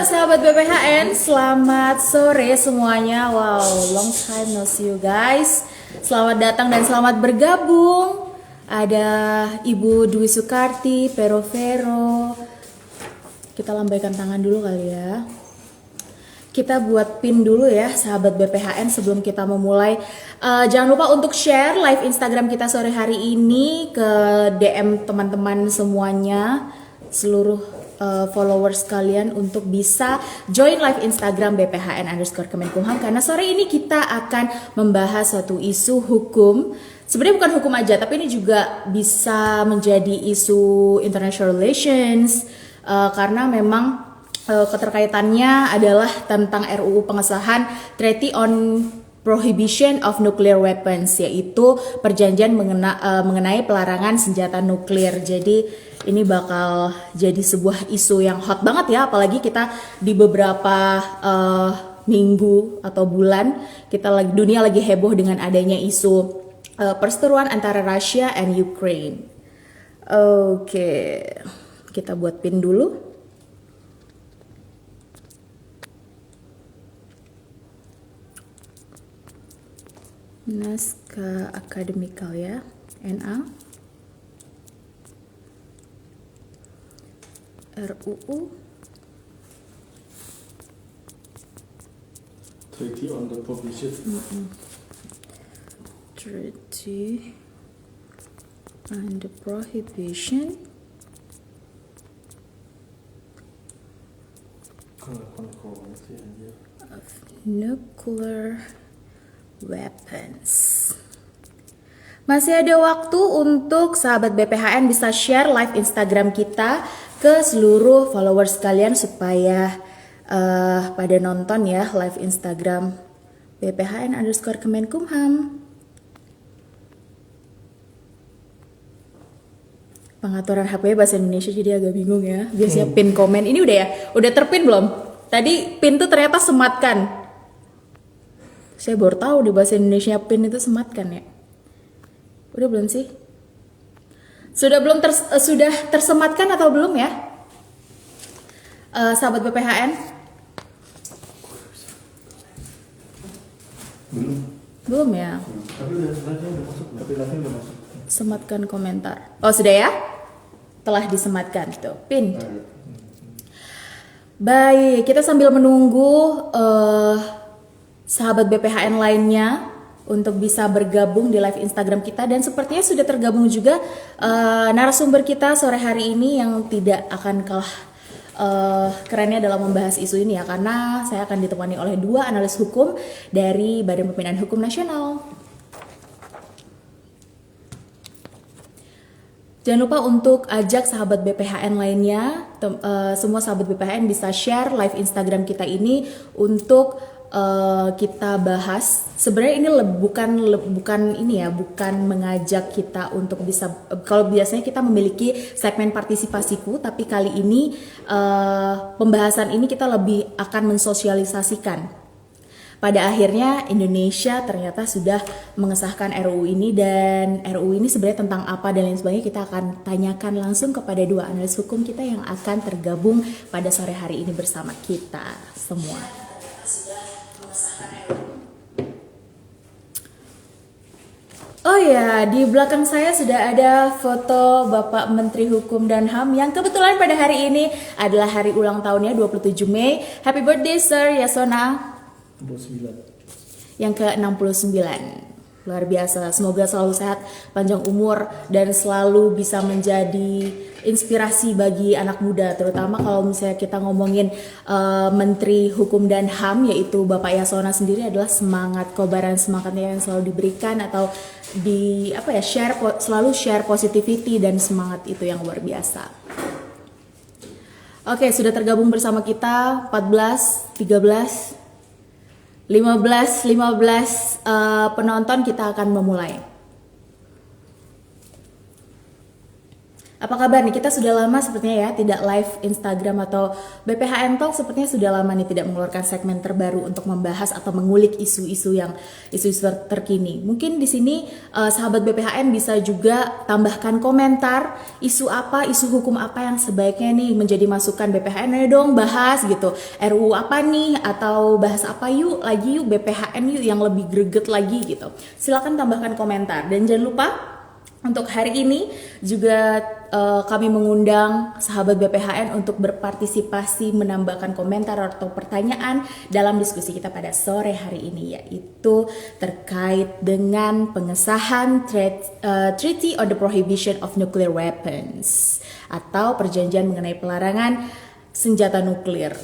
sahabat BPHN, selamat sore semuanya. Wow, long time no see you guys. Selamat datang dan selamat bergabung. Ada Ibu Dwi Sukarti, Pero Vero. Kita lambaikan tangan dulu kali ya. Kita buat pin dulu ya sahabat BPHN sebelum kita memulai. Jangan lupa untuk share live Instagram kita sore hari ini ke DM teman-teman semuanya, seluruh followers kalian untuk bisa join live Instagram BPHN_Kemenkumham karena sore ini kita akan membahas suatu isu hukum. Sebenarnya bukan hukum aja, tapi ini juga bisa menjadi isu international relations karena memang keterkaitannya adalah tentang RUU pengesahan Treaty on Prohibition of Nuclear Weapons, yaitu perjanjian mengenai pelarangan senjata nuklir. Jadi ini bakal jadi sebuah isu yang hot banget ya, apalagi kita di beberapa minggu atau bulan dunia lagi heboh dengan adanya isu perseteruan antara Rusia and Ukraine. Oke, kita buat pin dulu. Naskah akademikal ya, NA, RUU, Treaty on the Prohibition. Treaty on the Prohibition of Nuclear Weapons. Masih ada waktu untuk sahabat BPHN bisa share live Instagram kita ke seluruh followers kalian supaya pada nonton ya live Instagram BPHN_Kemenkumham. Pengaturan HP bahasa Indonesia jadi agak bingung ya. Biasanya pin komen ini udah ya, udah terpin belum? Tadi pin tuh ternyata sematkan. Saya baru tahu di bahasa Indonesia pin itu sematkan ya. Udah belum sih? Sudah tersematkan atau belum ya? Sahabat BPHN? Belum ya? Tapi live-nya udah masuk. Sematkan komentar. Oh sudah ya? Telah disematkan tuh pin. Baik, kita sambil menunggu sahabat BPHN lainnya untuk bisa bergabung di live Instagram kita, dan sepertinya sudah tergabung juga narasumber kita sore hari ini yang tidak akan kalah kerennya dalam membahas isu ini ya, karena saya akan ditemani oleh dua analis hukum dari Badan Pembinaan Hukum Nasional. Jangan lupa untuk ajak sahabat BPHN lainnya, semua sahabat BPHN bisa share live Instagram kita ini untuk kita bahas. Sebenarnya ini bukan mengajak kita untuk bisa, kalau biasanya kita memiliki segmen partisipasiku, tapi kali ini pembahasan ini kita lebih akan mensosialisasikan. Pada akhirnya Indonesia ternyata sudah mengesahkan RUU ini, dan RUU ini sebenarnya tentang apa dan lain sebagainya kita akan tanyakan langsung kepada dua analis hukum kita yang akan tergabung pada sore hari ini bersama kita semua. Oh ya, di belakang saya sudah ada foto Bapak Menteri Hukum dan HAM yang kebetulan pada hari ini adalah hari ulang tahunnya 27 Mei. Happy birthday Sir Yasona. 29. Yang ke-69. Luar biasa, semoga selalu sehat, panjang umur, dan selalu bisa menjadi inspirasi bagi anak muda, terutama kalau misalnya kita ngomongin Menteri Hukum dan HAM, yaitu Bapak Yasona sendiri adalah semangat, kobaran semangatnya yang selalu diberikan atau selalu share positivity dan semangat itu yang luar biasa. Oke, sudah tergabung bersama kita 14, 13, 15 penonton. Kita akan memulai. Apa kabar nih? Kita sudah lama sepertinya ya tidak live Instagram atau BPHN Talk, sepertinya sudah lama nih tidak mengeluarkan segmen terbaru untuk membahas atau mengulik isu-isu terkini. Mungkin di sini sahabat BPHN bisa juga tambahkan komentar isu apa, isu hukum apa yang sebaiknya nih menjadi masukan BPHN. Ayo dong bahas gitu. RUU apa nih, atau bahas apa yuk lagi yuk BPHN yuk yang lebih greget lagi gitu. Silakan tambahkan komentar, dan jangan lupa untuk hari ini juga kami mengundang sahabat BPHN untuk berpartisipasi menambahkan komentar atau pertanyaan dalam diskusi kita pada sore hari ini, yaitu terkait dengan pengesahan Treaty on the Prohibition of Nuclear Weapons atau perjanjian mengenai pelarangan senjata nuklir.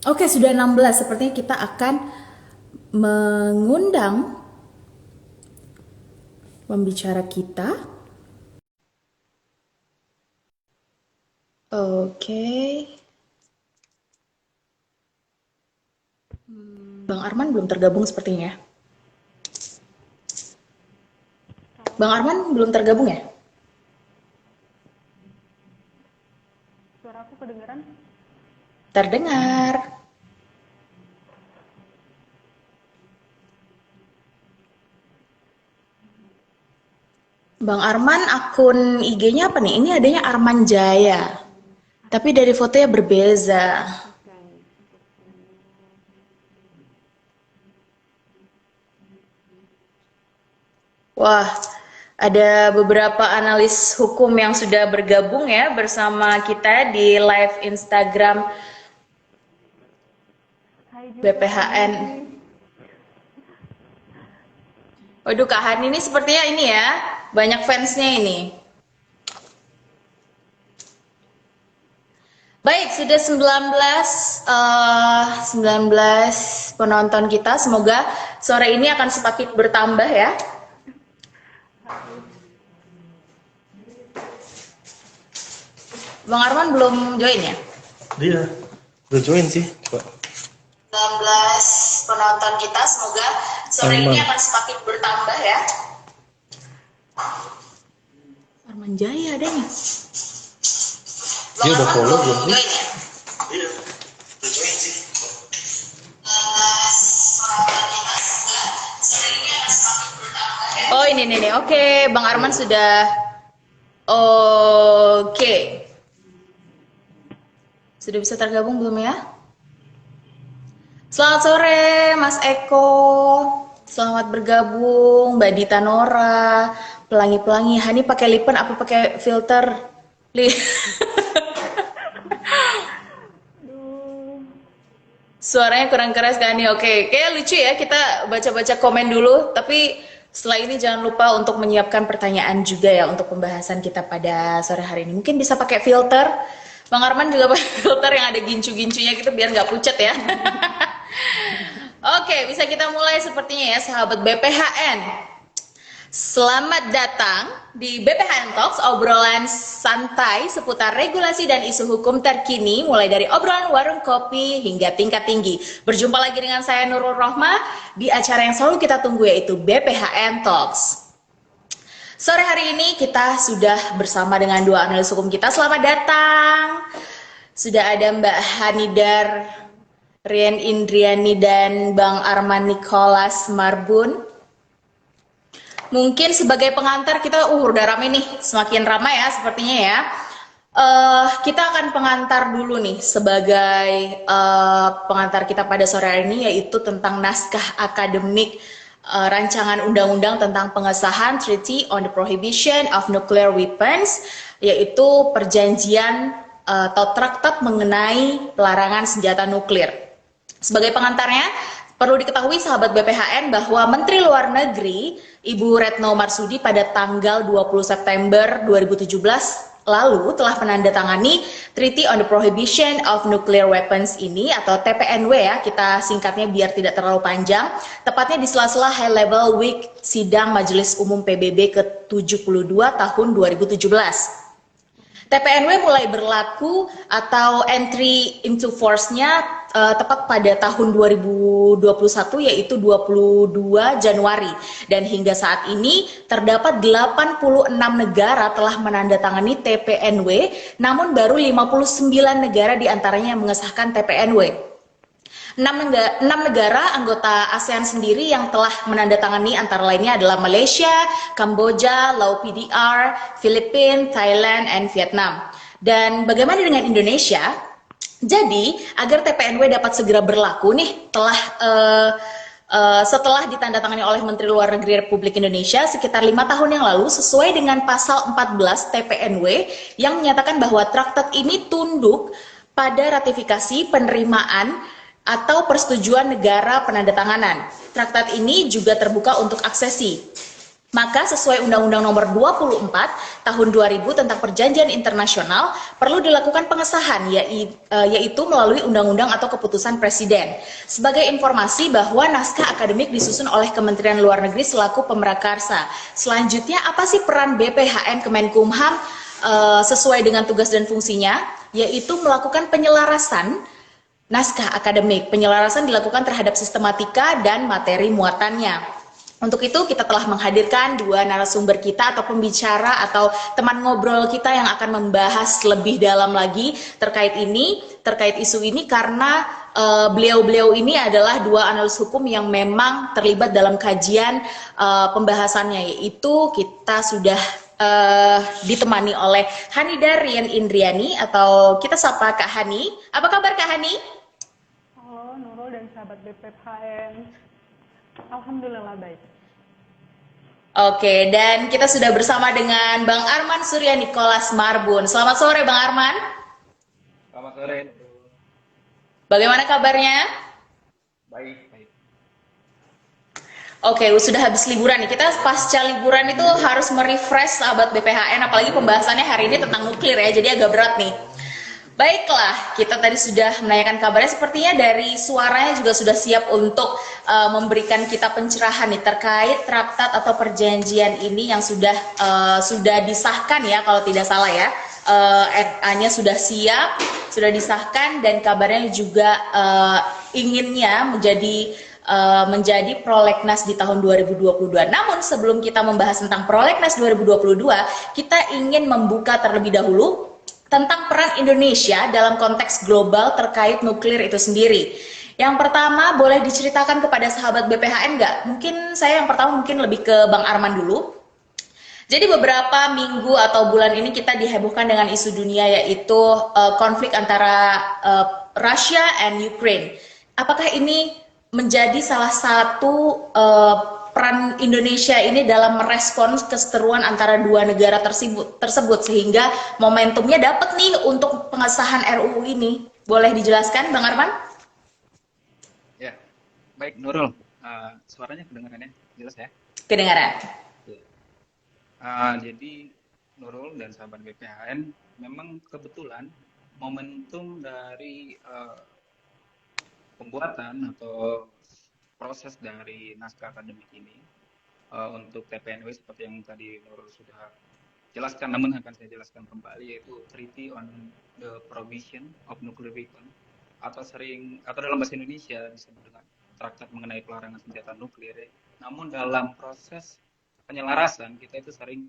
Oke, sudah 16, sepertinya kita akan mengundang pembicara kita. Oke. Bang Arman belum tergabung sepertinya. Bang Arman belum tergabung ya? Suara aku kedengeran? Terdengar. Bang Arman, akun IG-nya apa nih? Ini adanya Arman Jaya, tapi dari fotonya berbeza. Wah, ada beberapa analis hukum yang sudah bergabung ya bersama kita di live Instagram BPHN. Waduh, Kak Hani ini sepertinya ini ya, banyak fansnya ini. Baik, sudah 19 penonton kita. Semoga sore ini akan semakin bertambah ya. Bang Arman belum join ya? Dia udah join sih, Pak. 19 penonton kita, semoga sore ini akan semakin bertambah ya. Arman Jaya ada nih. Dia udah follow belum sih? Iya, udah join sih. Oh ini nih, oke, Bang Arman sudah. Oke. Sudah bisa tergabung belum ya? Selamat sore Mas Eko. Selamat bergabung Mbak Dita Nora. Pelangi-pelangi. Hani pakai lip pen apa pakai filter? Suaranya kurang keras kan nih. Oke, kayak lucu ya, kita baca-baca komen dulu. Tapi setelah ini jangan lupa untuk menyiapkan pertanyaan juga ya untuk pembahasan kita pada sore hari ini. Mungkin bisa pakai filter. Bang Arman juga pakai filter yang ada gincu-gincunya gitu biar nggak pucat ya. Oke, bisa kita mulai sepertinya ya sahabat BPHN. Selamat datang di BPHN Talks, obrolan santai seputar regulasi dan isu hukum terkini, mulai dari obrolan warung kopi hingga tingkat tinggi. Berjumpa lagi dengan saya Nurul Rohmah di acara yang selalu kita tunggu, yaitu BPHN Talks. Sore hari ini kita sudah bersama dengan dua analis hukum kita. Selamat datang. Sudah ada Mbak Hanidar Rian Indriani dan Bang Arman Nicholas Marbun. Mungkin sebagai pengantar kita udah rame nih, semakin ramai ya sepertinya ya. Kita akan pengantar dulu nih sebagai pengantar kita pada sore hari ini, yaitu tentang naskah akademik rancangan undang-undang tentang pengesahan Treaty on the Prohibition of Nuclear Weapons, yaitu perjanjian atau traktat mengenai pelarangan senjata nuklir. Sebagai pengantarnya, perlu diketahui sahabat BPHN bahwa Menteri Luar Negeri Ibu Retno Marsudi pada tanggal 20 September 2017 lalu telah menandatangani Treaty on the Prohibition of Nuclear Weapons ini, atau TPNW ya, kita singkatnya biar tidak terlalu panjang, tepatnya di sela-sela High Level Week Sidang Majelis Umum PBB ke-72 tahun 2017. TPNW mulai berlaku atau entry into force-nya tepat pada tahun 2021 yaitu 22 Januari dan hingga saat ini terdapat 86 negara telah menandatangani TPNW, namun baru 59 negara diantaranya yang mengesahkan TPNW. 6 negara anggota ASEAN sendiri yang telah menandatangani antara lainnya adalah Malaysia, Kamboja, Laos PDR, Filipina, Thailand, and Vietnam. Dan bagaimana dengan Indonesia? Jadi, agar TPNW dapat segera berlaku nih, setelah ditandatangani oleh Menteri Luar Negeri Republik Indonesia sekitar 5 tahun yang lalu sesuai dengan pasal 14 TPNW yang menyatakan bahwa traktat ini tunduk pada ratifikasi penerimaan atau persetujuan negara penandatanganan. Traktat ini juga terbuka untuk aksesi. Maka sesuai Undang-Undang Nomor 24 Tahun 2000 tentang Perjanjian Internasional perlu dilakukan pengesahan yaitu melalui undang-undang atau keputusan Presiden. Sebagai informasi bahwa naskah akademik disusun oleh Kementerian Luar Negeri selaku pemrakarsa. Selanjutnya apa sih peran BPHN Kemenkumham sesuai dengan tugas dan fungsinya? Yaitu melakukan penyelarasan naskah akademik. Penyelarasan dilakukan terhadap sistematika dan materi muatannya. Untuk itu kita telah menghadirkan 2 narasumber kita atau pembicara atau teman ngobrol kita yang akan membahas lebih dalam lagi terkait isu ini karena beliau-beliau ini adalah 2 analis hukum yang memang terlibat dalam kajian pembahasannya, yaitu kita sudah ditemani oleh Hanida Rian Indriani atau kita sapa Kak Hani. Apa kabar Kak Hani? Halo Nurul dan sahabat BPHN. Alhamdulillah baik. Oke, dan kita sudah bersama dengan Bang Arman Surya Nikolas Marbun. Selamat sore Bang Arman. Selamat sore. Bagaimana kabarnya? Baik, baik. Oke, sudah habis liburan nih. Kita pasca liburan itu harus merefresh sahabat BPHN, apalagi pembahasannya hari ini tentang nuklir ya, jadi agak berat nih. Baiklah, kita tadi sudah menanyakan kabarnya, sepertinya dari suaranya juga sudah siap untuk memberikan kita pencerahan nih terkait traktat atau perjanjian ini yang sudah disahkan ya, kalau tidak salah ya. RA-nya sudah siap, sudah disahkan dan kabarnya juga inginnya menjadi prolegnas di tahun 2022. Namun sebelum kita membahas tentang prolegnas 2022, kita ingin membuka terlebih dahulu tentang peran Indonesia dalam konteks global terkait nuklir itu sendiri. Yang pertama, boleh diceritakan kepada sahabat BPHN nggak? Mungkin saya yang pertama mungkin lebih ke Bang Arman dulu. Jadi beberapa minggu atau bulan ini kita dihebohkan dengan isu dunia yaitu konflik antara Rusia and Ukraine. Apakah ini menjadi salah satu peran Indonesia ini dalam merespons keseteruan antara 2 negara tersebut sehingga momentumnya dapat nih untuk pengesahan RUU ini? Boleh dijelaskan Bang Arman? Ya, baik Nurul. Suaranya kedengaran ya? Jelas ya? Kedengaran. Jadi Nurul dan sahabat BPHN, memang kebetulan momentum dari pembuatan atau proses dari naskah akademik ini untuk TPNW seperti yang tadi Nurul sudah jelaskan, namun akan saya jelaskan kembali, yaitu Treaty on the Prohibition of Nuclear Weapons atau dalam bahasa Indonesia disebut dengan Traktat mengenai pelarangan senjata nuklir. Namun dalam proses penyelarasan kita itu sering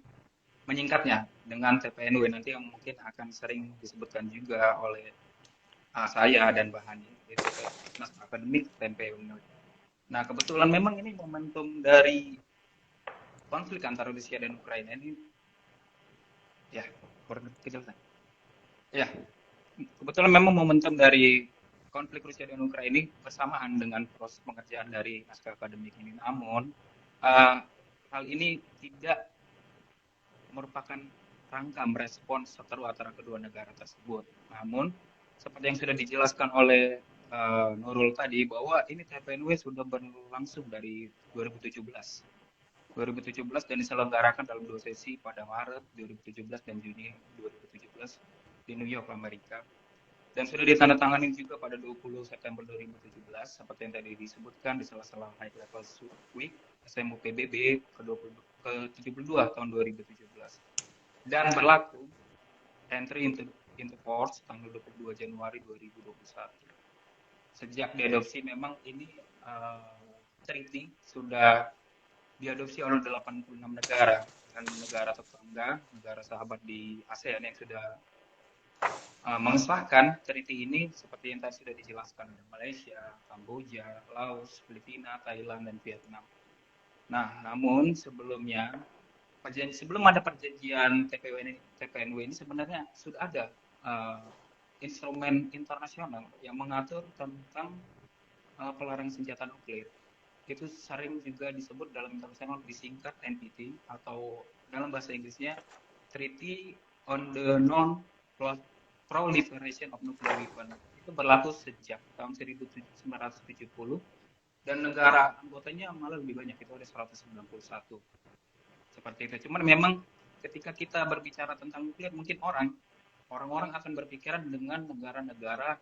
menyingkatnya dengan TPNW nanti yang mungkin akan sering disebutkan juga oleh saya dan bahannya, yaitu naskah akademik TPNW. Nah, kebetulan memang ini momentum dari konflik antara Rusia dan Ukraina ini, ya, kejelasan. Ya, kebetulan memang momentum dari konflik Rusia dan Ukraina ini bersamaan dengan proses pengerjaan dari naskah akademik ini. Namun, hal ini tidak merupakan rangka merespons seteru antara kedua negara tersebut. Namun, seperti yang sudah dijelaskan oleh Nurul tadi, bahwa ini TPNW sudah berlangsung dari 2017 dan diselenggarakan dalam 2 sesi pada Maret 2017 dan Juni 2017 di New York, Amerika, dan sudah ditandatangani juga pada 20 September 2017 seperti yang tadi disebutkan di sela-sela High Level Week SMU PBB ke-72 tahun 2017 dan berlaku entry into force tanggal 22 Januari 2021. sejak diadopsi memang ini treaty sudah diadopsi oleh 86 negara dan negara tetangga, negara sahabat di ASEAN yang sudah mengesahkan treaty ini seperti yang tadi sudah dijelaskan, ada Malaysia, Kamboja, Laos, Filipina, Thailand, dan Vietnam. Nah, namun sebelumnya, sebelum ada perjanjian TPNW ini sebenarnya sudah ada instrumen internasional yang mengatur tentang pelarangan senjata nuklir. Itu sering juga disebut dalam internasional disingkat NPT atau dalam bahasa Inggrisnya Treaty on the Non-Proliferation of Nuclear Weapons. Itu berlaku sejak tahun 1970 dan negara anggotanya malah lebih banyak, itu ada 191. Seperti itu. Cuman memang ketika kita berbicara tentang nuklir, mungkin orang-orang akan berpikiran dengan negara-negara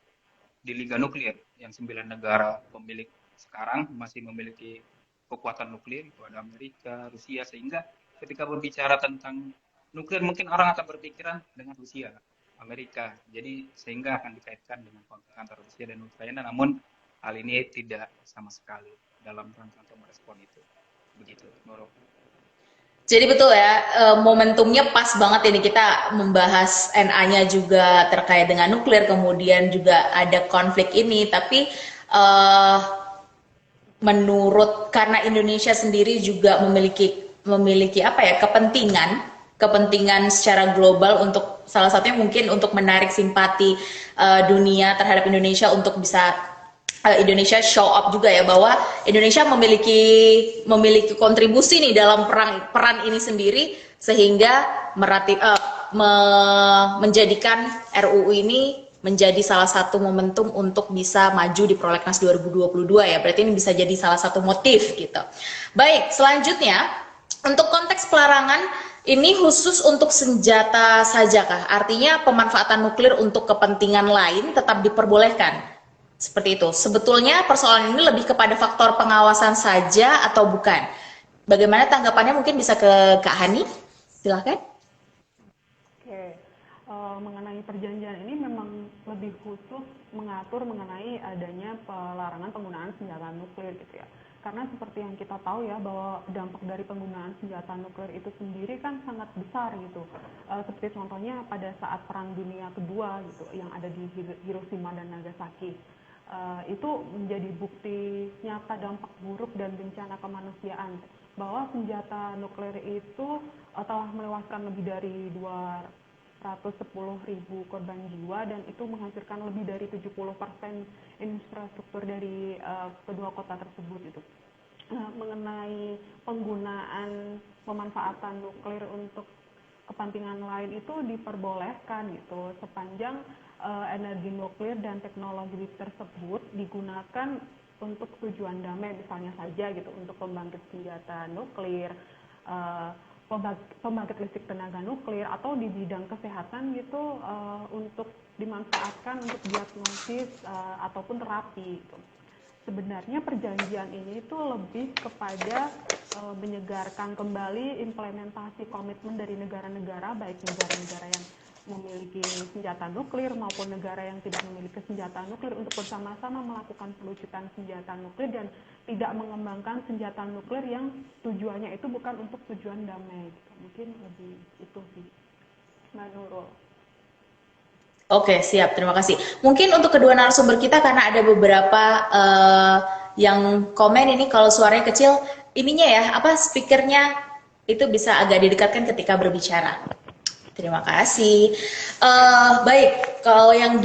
di Liga Nuklir yang 9 negara pemilik sekarang masih memiliki kekuatan nuklir, itu ada Amerika, Rusia, sehingga ketika berbicara tentang nuklir mungkin orang akan berpikiran dengan Rusia, Amerika, jadi sehingga akan dikaitkan dengan konflik antara Rusia dan Ukraina, namun hal ini tidak sama sekali dalam rangka untuk merespon itu. Begitu, Nurul. Jadi betul ya, momentumnya pas banget ini kita membahas NA-nya juga terkait dengan nuklir, kemudian juga ada konflik ini, tapi menurut karena Indonesia sendiri juga memiliki apa ya, kepentingan secara global untuk salah satunya mungkin untuk menarik simpati dunia terhadap Indonesia untuk bisa Indonesia show up juga ya bahwa Indonesia memiliki kontribusi nih dalam peran ini sendiri sehingga menjadikan RUU ini menjadi salah satu momentum untuk bisa maju di Prolegnas 2022 ya. Berarti ini bisa jadi salah satu motif gitu. Baik, selanjutnya untuk konteks pelarangan ini khusus untuk senjata saja kah? Artinya pemanfaatan nuklir untuk kepentingan lain tetap diperbolehkan. Seperti itu. Sebetulnya persoalan ini lebih kepada faktor pengawasan saja atau bukan? Bagaimana tanggapannya? Mungkin bisa ke Kak Hani. Silahkan. Oke, mengenai perjanjian ini memang lebih khusus mengatur mengenai adanya pelarangan penggunaan senjata nuklir gitu ya. Karena seperti yang kita tahu ya bahwa dampak dari penggunaan senjata nuklir itu sendiri kan sangat besar gitu. Seperti contohnya pada saat Perang Dunia Kedua gitu yang ada di Hiroshima dan Nagasaki. Itu menjadi bukti nyata dampak buruk dan bencana kemanusiaan bahwa senjata nuklir itu telah melewaskan lebih dari 210.000 korban jiwa dan itu menghancurkan lebih dari 70% infrastruktur dari kedua kota tersebut itu. Mengenai penggunaan pemanfaatan nuklir untuk kepentingan lain itu diperbolehkan gitu sepanjang energi nuklir dan teknologi tersebut digunakan untuk tujuan damai misalnya saja gitu untuk pembangkit senjata nuklir, pembangkit listrik tenaga nuklir atau di bidang kesehatan gitu untuk dimanfaatkan untuk diagnosis ataupun terapi gitu. Sebenarnya perjanjian ini itu lebih kepada menyegarkan kembali implementasi komitmen dari negara-negara, baik negara-negara yang memiliki senjata nuklir maupun negara yang tidak memiliki senjata nuklir untuk bersama-sama melakukan pelucutan senjata nuklir dan tidak mengembangkan senjata nuklir yang tujuannya itu bukan untuk tujuan damai. Mungkin lebih itu sih, Mbak Nurul. Oke, siap. Terima kasih. Mungkin untuk kedua narasumber kita karena ada beberapa yang komen ini kalau suaranya kecil, ininya ya, speakernya itu bisa agak didekatkan ketika berbicara. Terima kasih. Baik, kalau yang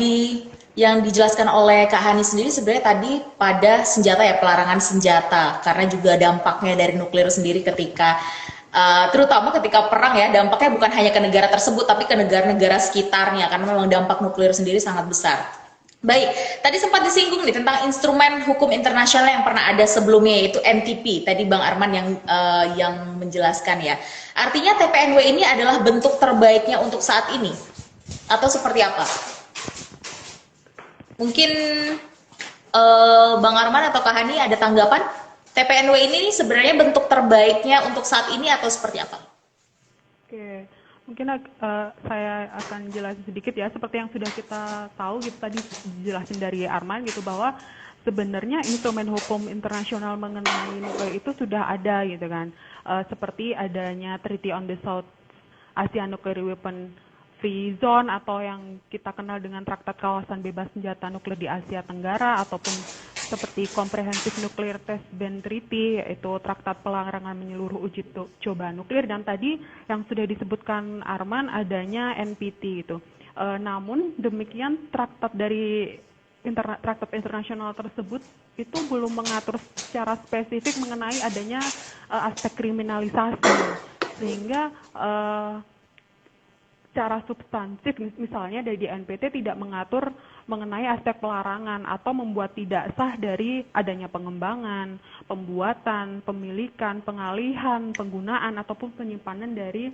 dijelaskan oleh Kak Hani sendiri sebenarnya tadi pada senjata ya, pelarangan senjata karena juga dampaknya dari nuklir sendiri ketika terutama ketika perang ya, dampaknya bukan hanya ke negara tersebut tapi ke negara-negara sekitarnya karena memang dampak nuklir sendiri sangat besar. Baik, tadi sempat disinggung nih tentang instrumen hukum internasional yang pernah ada sebelumnya yaitu NTP. Tadi Bang Arman yang menjelaskan ya. Artinya TPNW ini adalah bentuk terbaiknya untuk saat ini atau seperti apa? Mungkin Bang Arman atau Kak Hani ada tanggapan? TPNW ini sebenarnya bentuk terbaiknya untuk saat ini atau seperti apa? Oke, mungkin saya akan jelasin sedikit ya, seperti yang sudah kita tahu gitu tadi dijelasin dari Arman gitu bahwa sebenarnya instrumen hukum internasional mengenai nuklir itu sudah ada gitu kan. Seperti adanya Treaty on the South Asia Nuclear Weapon Free Zone atau yang kita kenal dengan Traktat Kawasan Bebas Senjata Nuklir di Asia Tenggara, ataupun seperti Comprehensive Nuclear Test Ban Treaty, yaitu Traktat Pelarangan Menyeluruh Uji Coba Nuklir, dan tadi yang sudah disebutkan Arman adanya NPT gitu. Namun demikian traktat internasional tersebut itu belum mengatur secara spesifik mengenai adanya aspek kriminalisasi, sehingga secara substansif misalnya dari di NPT tidak mengatur mengenai aspek pelarangan atau membuat tidak sah dari adanya pengembangan, pembuatan, pemilikan, pengalihan, penggunaan ataupun penyimpanan dari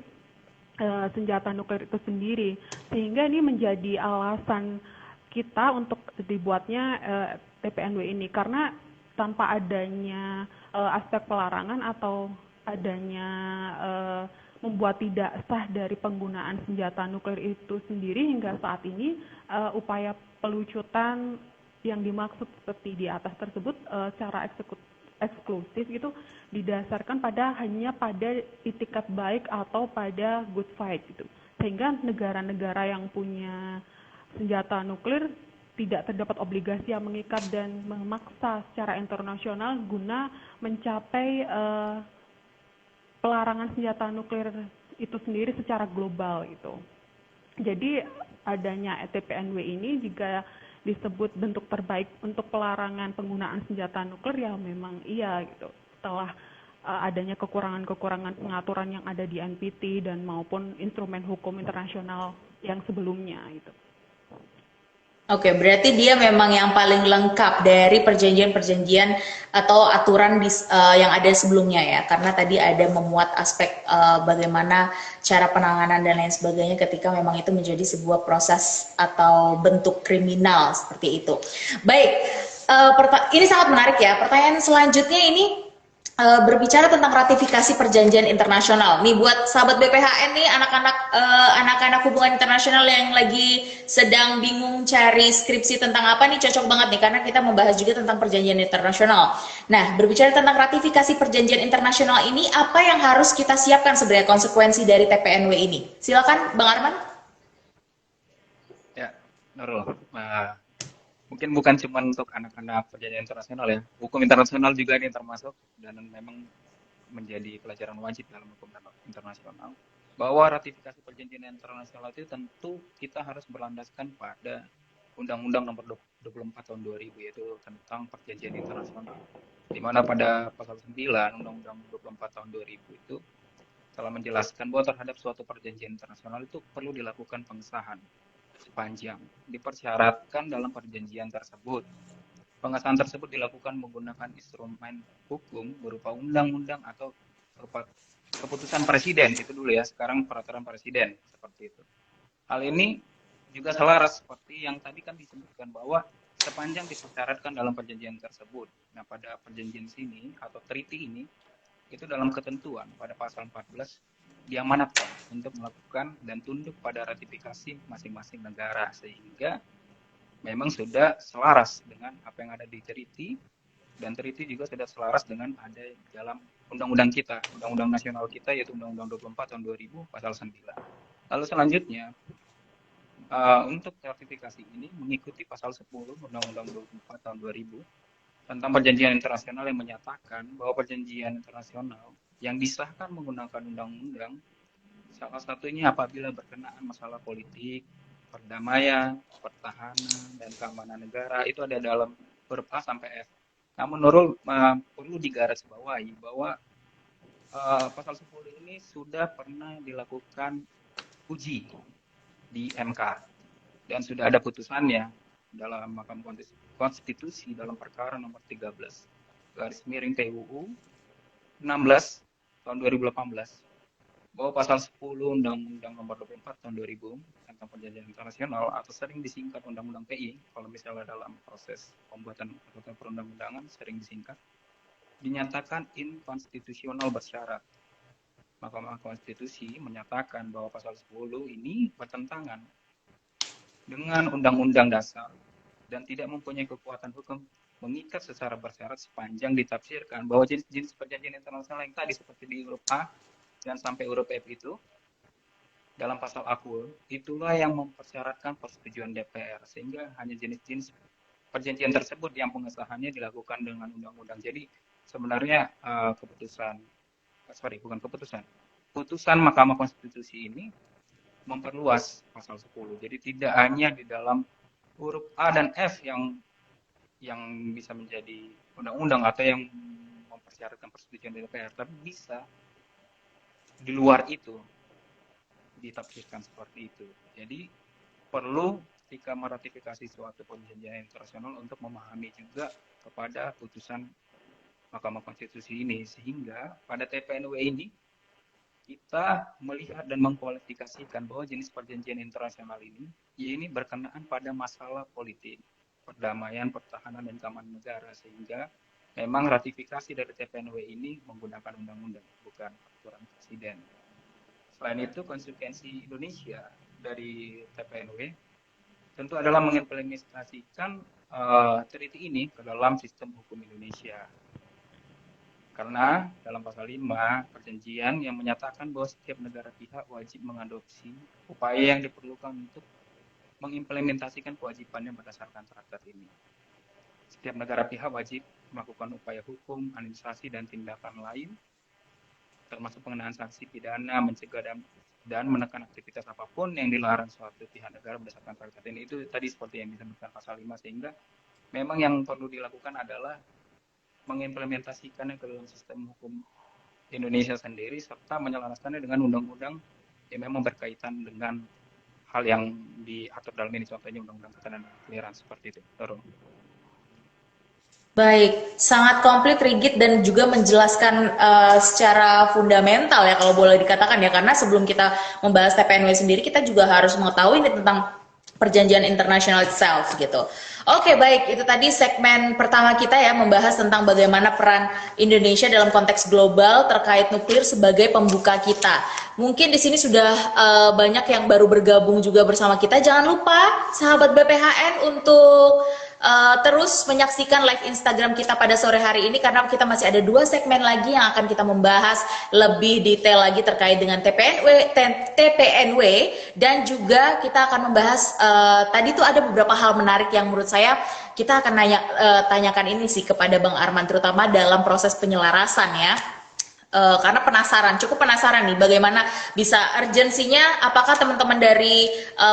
senjata nuklir itu sendiri, sehingga ini menjadi alasan kita untuk dibuatnya TPNW ini, karena tanpa adanya aspek pelarangan atau adanya membuat tidak sah dari penggunaan senjata nuklir itu sendiri, hingga saat ini upaya pelucutan yang dimaksud seperti di atas tersebut secara eksklusif itu didasarkan hanya pada itikat baik atau pada good fight gitu, sehingga negara-negara yang punya senjata nuklir tidak terdapat obligasi yang mengikat dan memaksa secara internasional guna mencapai pelarangan senjata nuklir itu sendiri secara global gitu. Jadi adanya TPNW ini jika disebut bentuk terbaik untuk pelarangan penggunaan senjata nuklir, ya memang iya gitu. Setelah adanya kekurangan-kekurangan pengaturan yang ada di NPT dan maupun instrumen hukum internasional yang sebelumnya gitu. Oke, berarti dia memang yang paling lengkap dari perjanjian-perjanjian atau aturan yang ada sebelumnya ya, karena tadi ada memuat aspek bagaimana cara penanganan dan lain sebagainya ketika memang itu menjadi sebuah proses atau bentuk kriminal seperti itu. Baik, ini sangat menarik ya. Pertanyaan selanjutnya ini berbicara tentang ratifikasi perjanjian internasional. Nih buat sahabat BPHN nih, anak-anak hubungan internasional yang lagi sedang bingung cari skripsi tentang apa nih, cocok banget nih karena kita membahas juga tentang perjanjian internasional. Nah, berbicara tentang ratifikasi perjanjian internasional ini, apa yang harus kita siapkan sebenarnya konsekuensi dari TPNW ini? Silakan Bang Arman. Ya, Nurul. Mungkin bukan cuma untuk anak-anak perjanjian internasional ya, hukum internasional juga ini termasuk, dan memang menjadi pelajaran wajib dalam hukum internasional, bahwa ratifikasi perjanjian internasional itu tentu kita harus berlandaskan pada Undang-Undang Nomor 24 Tahun 2000, yaitu tentang perjanjian internasional, di mana pada pasal 9 Undang-Undang 24 Tahun 2000 itu telah menjelaskan bahwa terhadap suatu perjanjian internasional itu perlu dilakukan pengesahan sepanjang dipersyaratkan dalam perjanjian tersebut. Pengesahan tersebut dilakukan menggunakan instrumen hukum berupa undang-undang atau berupa keputusan presiden, itu dulu ya, sekarang peraturan presiden seperti itu. Hal ini juga selaras seperti yang tadi kan disebutkan bahwa sepanjang disyaratkan dalam perjanjian tersebut. Nah, pada perjanjian sini atau treaty ini itu dalam ketentuan pada pasal 14 diamanatkan untuk melakukan dan tunduk pada ratifikasi masing-masing negara, sehingga memang sudah selaras dengan apa yang ada di treaty, dan treaty juga sudah selaras dengan ada dalam undang-undang kita, undang-undang nasional kita, yaitu Undang-Undang 24 tahun 2000 pasal 9. Lalu selanjutnya untuk ratifikasi ini mengikuti pasal 10 Undang-Undang 24 tahun 2000 tentang perjanjian internasional yang menyatakan bahwa perjanjian internasional yang disahkan menggunakan undang-undang, salah satunya apabila berkenaan masalah politik, perdamaian, pertahanan, dan keamanan negara, itu ada dalam huruf A sampai F. Namun Nurul perlu digarisbawahi bahwa pasal 10 ini sudah pernah dilakukan uji di MK dan sudah ada putusannya dalam Mahkamah Konstitusi dalam perkara nomor 13/PUU 16 tahun 2018 bahwa pasal 10 Undang-Undang Nomor 24 tahun 2000 tentang perjanjian internasional, atau sering disingkat Undang-Undang PI, kalau misalnya dalam proses pembuatan atau perundang-undangan sering disingkat, dinyatakan inkonstitusional bersyarat. Mahkamah Konstitusi menyatakan bahwa pasal 10 ini bertentangan dengan Undang-Undang Dasar dan tidak mempunyai kekuatan hukum mengikat secara bersyarat sepanjang ditafsirkan bahwa jenis-jenis perjanjian internasional yang tadi seperti di huruf A dan sampai huruf F itu dalam pasal akul itulah yang mempersyaratkan persetujuan DPR, sehingga hanya jenis-jenis perjanjian tersebut yang pengesahannya dilakukan dengan undang-undang. Jadi sebenarnya putusan Mahkamah Konstitusi ini memperluas pasal 10. Jadi tidak hanya di dalam huruf A dan F yang bisa menjadi undang-undang atau yang mempersyaratkan persetujuan DPR, tapi bisa di luar itu ditafsirkan seperti itu. Jadi perlu ketika meratifikasi suatu perjanjian internasional untuk memahami juga kepada putusan Mahkamah Konstitusi ini, sehingga pada TPNW ini kita melihat dan mengkualifikasikan bahwa jenis perjanjian internasional ini berkenaan pada masalah politik, perdamaian, pertahanan, dan keamanan negara, sehingga memang ratifikasi dari TPNW ini menggunakan undang-undang, bukan peraturan presiden. Selain itu, konsekuensi Indonesia dari TPNW tentu adalah mengimplementasikan treaty ini ke dalam sistem hukum Indonesia. Karena dalam pasal 5 perjanjian yang menyatakan bahwa setiap negara pihak wajib mengadopsi upaya yang diperlukan untuk mengimplementasikan kewajibannya berdasarkan traktat ini. Setiap negara pihak wajib melakukan upaya hukum, administrasi, dan tindakan lain termasuk pengenaan sanksi pidana, mencegah dan menekan aktivitas apapun yang dilarang suatu pihak negara berdasarkan traktat ini. Itu tadi seperti yang disebutkan pasal 5, sehingga memang yang perlu dilakukan adalah mengimplementasikannya ke dalam sistem hukum Indonesia sendiri serta menyelaraskannya dengan undang-undang yang memang berkaitan dengan hal yang diatur dalam ini, contohnya undang-undang ketenagakerjaan seperti itu. Baik, sangat komplit, rigid, dan juga menjelaskan secara fundamental ya kalau boleh dikatakan ya, karena sebelum kita membahas TPNW sendiri kita juga harus mengetahui ini tentang perjanjian internasional itself gitu. Oke, baik, itu tadi segmen pertama kita ya, membahas tentang bagaimana peran Indonesia dalam konteks global terkait nuklir sebagai pembuka kita. Mungkin di sini sudah banyak yang baru bergabung juga bersama kita. Jangan lupa sahabat BPHN untuk terus menyaksikan live Instagram kita pada sore hari ini, karena kita masih ada 2 segmen lagi yang akan kita membahas lebih detail lagi terkait dengan TPNW, dan juga kita akan membahas tadi tuh ada beberapa hal menarik yang menurut saya kita akan tanyakan ini sih kepada Bang Arman, terutama dalam proses penyelarasan ya. Karena cukup penasaran nih bagaimana bisa urgensinya, apakah teman-teman dari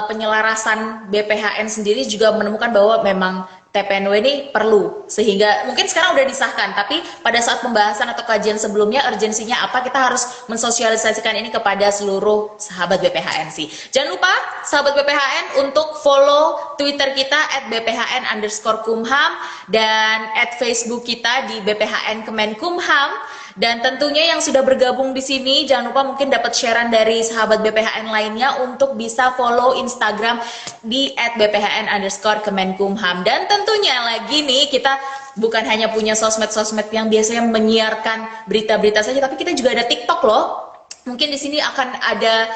penyelarasan BPHN sendiri juga menemukan bahwa memang TPNW ini perlu, sehingga mungkin sekarang udah disahkan, tapi pada saat pembahasan atau kajian sebelumnya urgensinya apa, kita harus mensosialisasikan ini kepada seluruh sahabat BPHN sih. Jangan lupa sahabat BPHN untuk follow Twitter kita @bphn_kumham dan @Facebook kita di BPHN Kemenkumham. Dan tentunya yang sudah bergabung di sini jangan lupa mungkin dapat sharean dari sahabat BPHN lainnya untuk bisa follow Instagram di @bphn_kemenkumham. Dan tentunya lagi nih, kita bukan hanya punya sosmed-sosmed yang biasanya menyiarkan berita-berita saja, tapi kita juga ada TikTok loh. Mungkin di sini akan ada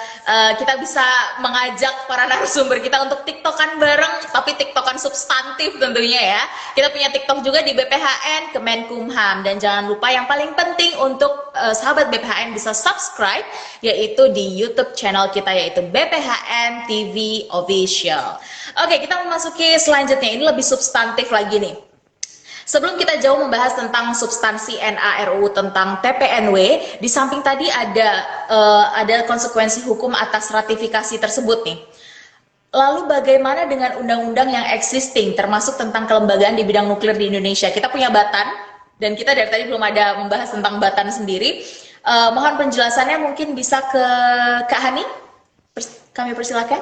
kita bisa mengajak para narasumber kita untuk TikTokan bareng, tapi TikTokan substantif tentunya ya. Kita punya TikTok juga di BPHN Kemenkumham, dan jangan lupa yang paling penting untuk sahabat BPHN bisa subscribe yaitu di YouTube channel kita yaitu BPHN TV Official. Oke, kita memasuki selanjutnya, ini lebih substantif lagi nih. Sebelum kita jauh membahas tentang substansi NA-RUU tentang TPNW, di samping tadi ada konsekuensi hukum atas ratifikasi tersebut nih. Lalu bagaimana dengan undang-undang yang existing, termasuk tentang kelembagaan di bidang nuklir di Indonesia? Kita punya Batan, dan kita dari tadi belum ada membahas tentang Batan sendiri. Mohon penjelasannya mungkin bisa ke Kak Hani, kami persilakan.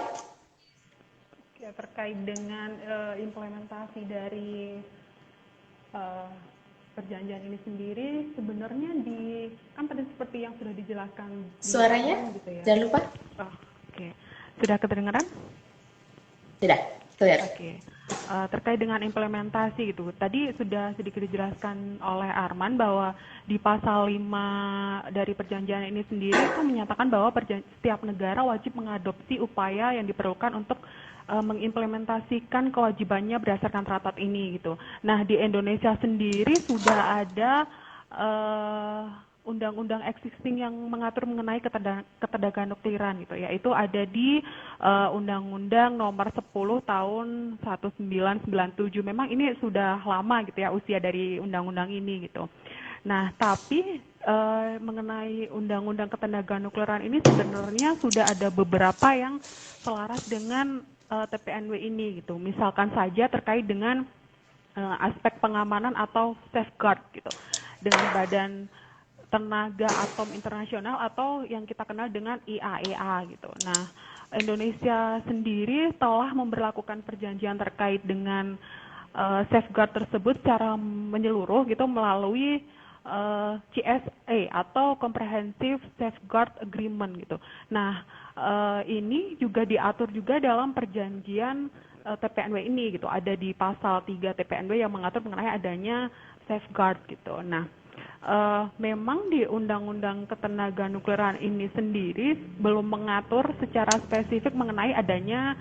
Ya, terkait dengan implementasi dari perjanjian ini sendiri, sebenarnya kan tadi seperti yang sudah dijelaskan suaranya gitu ya. Jangan lupa. Oke. Sudah kedengaran? Sudah, clear. Oke. terkait dengan implementasi gitu. Tadi sudah sedikit dijelaskan oleh Arman bahwa di pasal 5 dari perjanjian ini sendiri itu menyatakan bahwa setiap negara wajib mengadopsi upaya yang diperlukan untuk mengimplementasikan kewajibannya berdasarkan traktat ini gitu. Nah, di Indonesia sendiri sudah ada undang-undang existing yang mengatur mengenai ketenaga nukliran gitu, yaitu ada di Undang-Undang Nomor 10 Tahun 1997. Memang ini sudah lama gitu ya usia dari undang-undang ini gitu. Nah, tapi mengenai Undang-Undang Ketenaga Nukliran ini sebenarnya sudah ada beberapa yang selaras dengan TPNW ini gitu. Misalkan saja terkait dengan aspek pengamanan atau safeguard gitu dengan Badan Tenaga Atom Internasional atau yang kita kenal dengan IAEA gitu. Nah, Indonesia sendiri telah memberlakukan perjanjian terkait dengan safeguard tersebut secara menyeluruh gitu melalui CSA atau Comprehensive Safeguard Agreement gitu. Nah, ini juga diatur juga dalam perjanjian TPNW ini gitu. Ada di pasal 3 TPNW yang mengatur mengenai adanya safeguard gitu. Nah, memang di Undang-Undang Ketenaga Nukliran ini sendiri belum mengatur secara spesifik mengenai adanya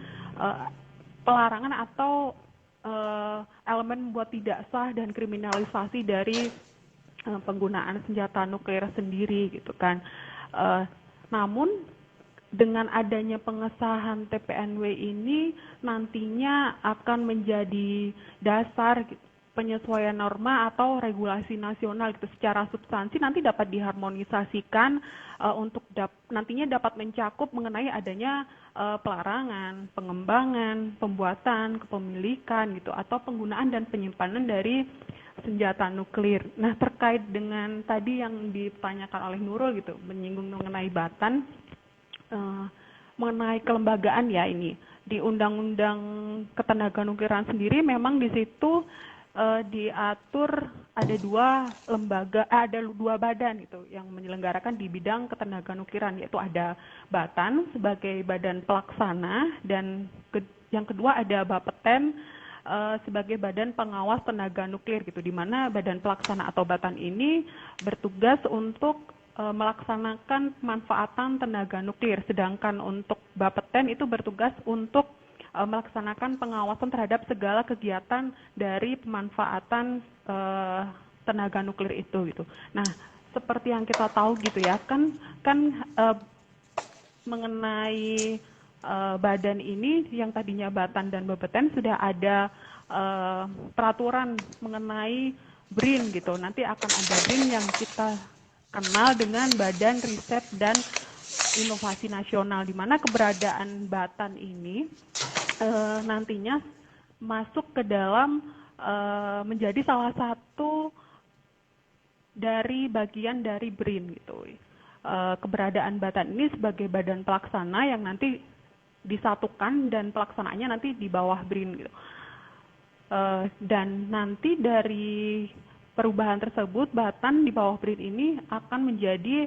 pelarangan atau elemen membuat tidak sah dan kriminalisasi dari penggunaan senjata nuklir sendiri gitu kan. Namun dengan adanya pengesahan TPNW ini nantinya akan menjadi dasar penyesuaian norma atau regulasi nasional gitu secara substansi nanti dapat diharmonisasikan untuk nantinya dapat mencakup mengenai adanya pelarangan, pengembangan, pembuatan, kepemilikan gitu atau penggunaan dan penyimpanan dari senjata nuklir. Nah, terkait dengan tadi yang ditanyakan oleh Nurul gitu, menyinggung mengenai Batan, mengenai kelembagaan ya ini di Undang-Undang Ketenaga Nukliran sendiri memang di situ diatur ada dua lembaga, ada dua badan gitu yang menyelenggarakan di bidang ketenaga nukliran, yaitu ada Batan sebagai badan pelaksana dan yang kedua ada Bapeten sebagai badan pengawas tenaga nuklir gitu, di mana badan pelaksana atau Batan ini bertugas untuk melaksanakan pemanfaatan tenaga nuklir, sedangkan untuk Bapeten itu bertugas untuk melaksanakan pengawasan terhadap segala kegiatan dari pemanfaatan tenaga nuklir itu gitu. Nah, seperti yang kita tahu gitu ya, kan mengenai badan ini yang tadinya Batan dan Bapeten sudah ada peraturan mengenai BRIN gitu. Nanti akan ada BRIN yang kita kenal dengan Badan Riset dan Inovasi Nasional, di mana keberadaan Batan ini nantinya masuk ke dalam menjadi salah satu dari bagian dari BRIN gitu. Keberadaan Batan ini sebagai badan pelaksana yang nanti disatukan dan pelaksanaannya nanti di bawah BRIN gitu. Dan nanti dari perubahan tersebut Batan di bawah BRIN ini akan menjadi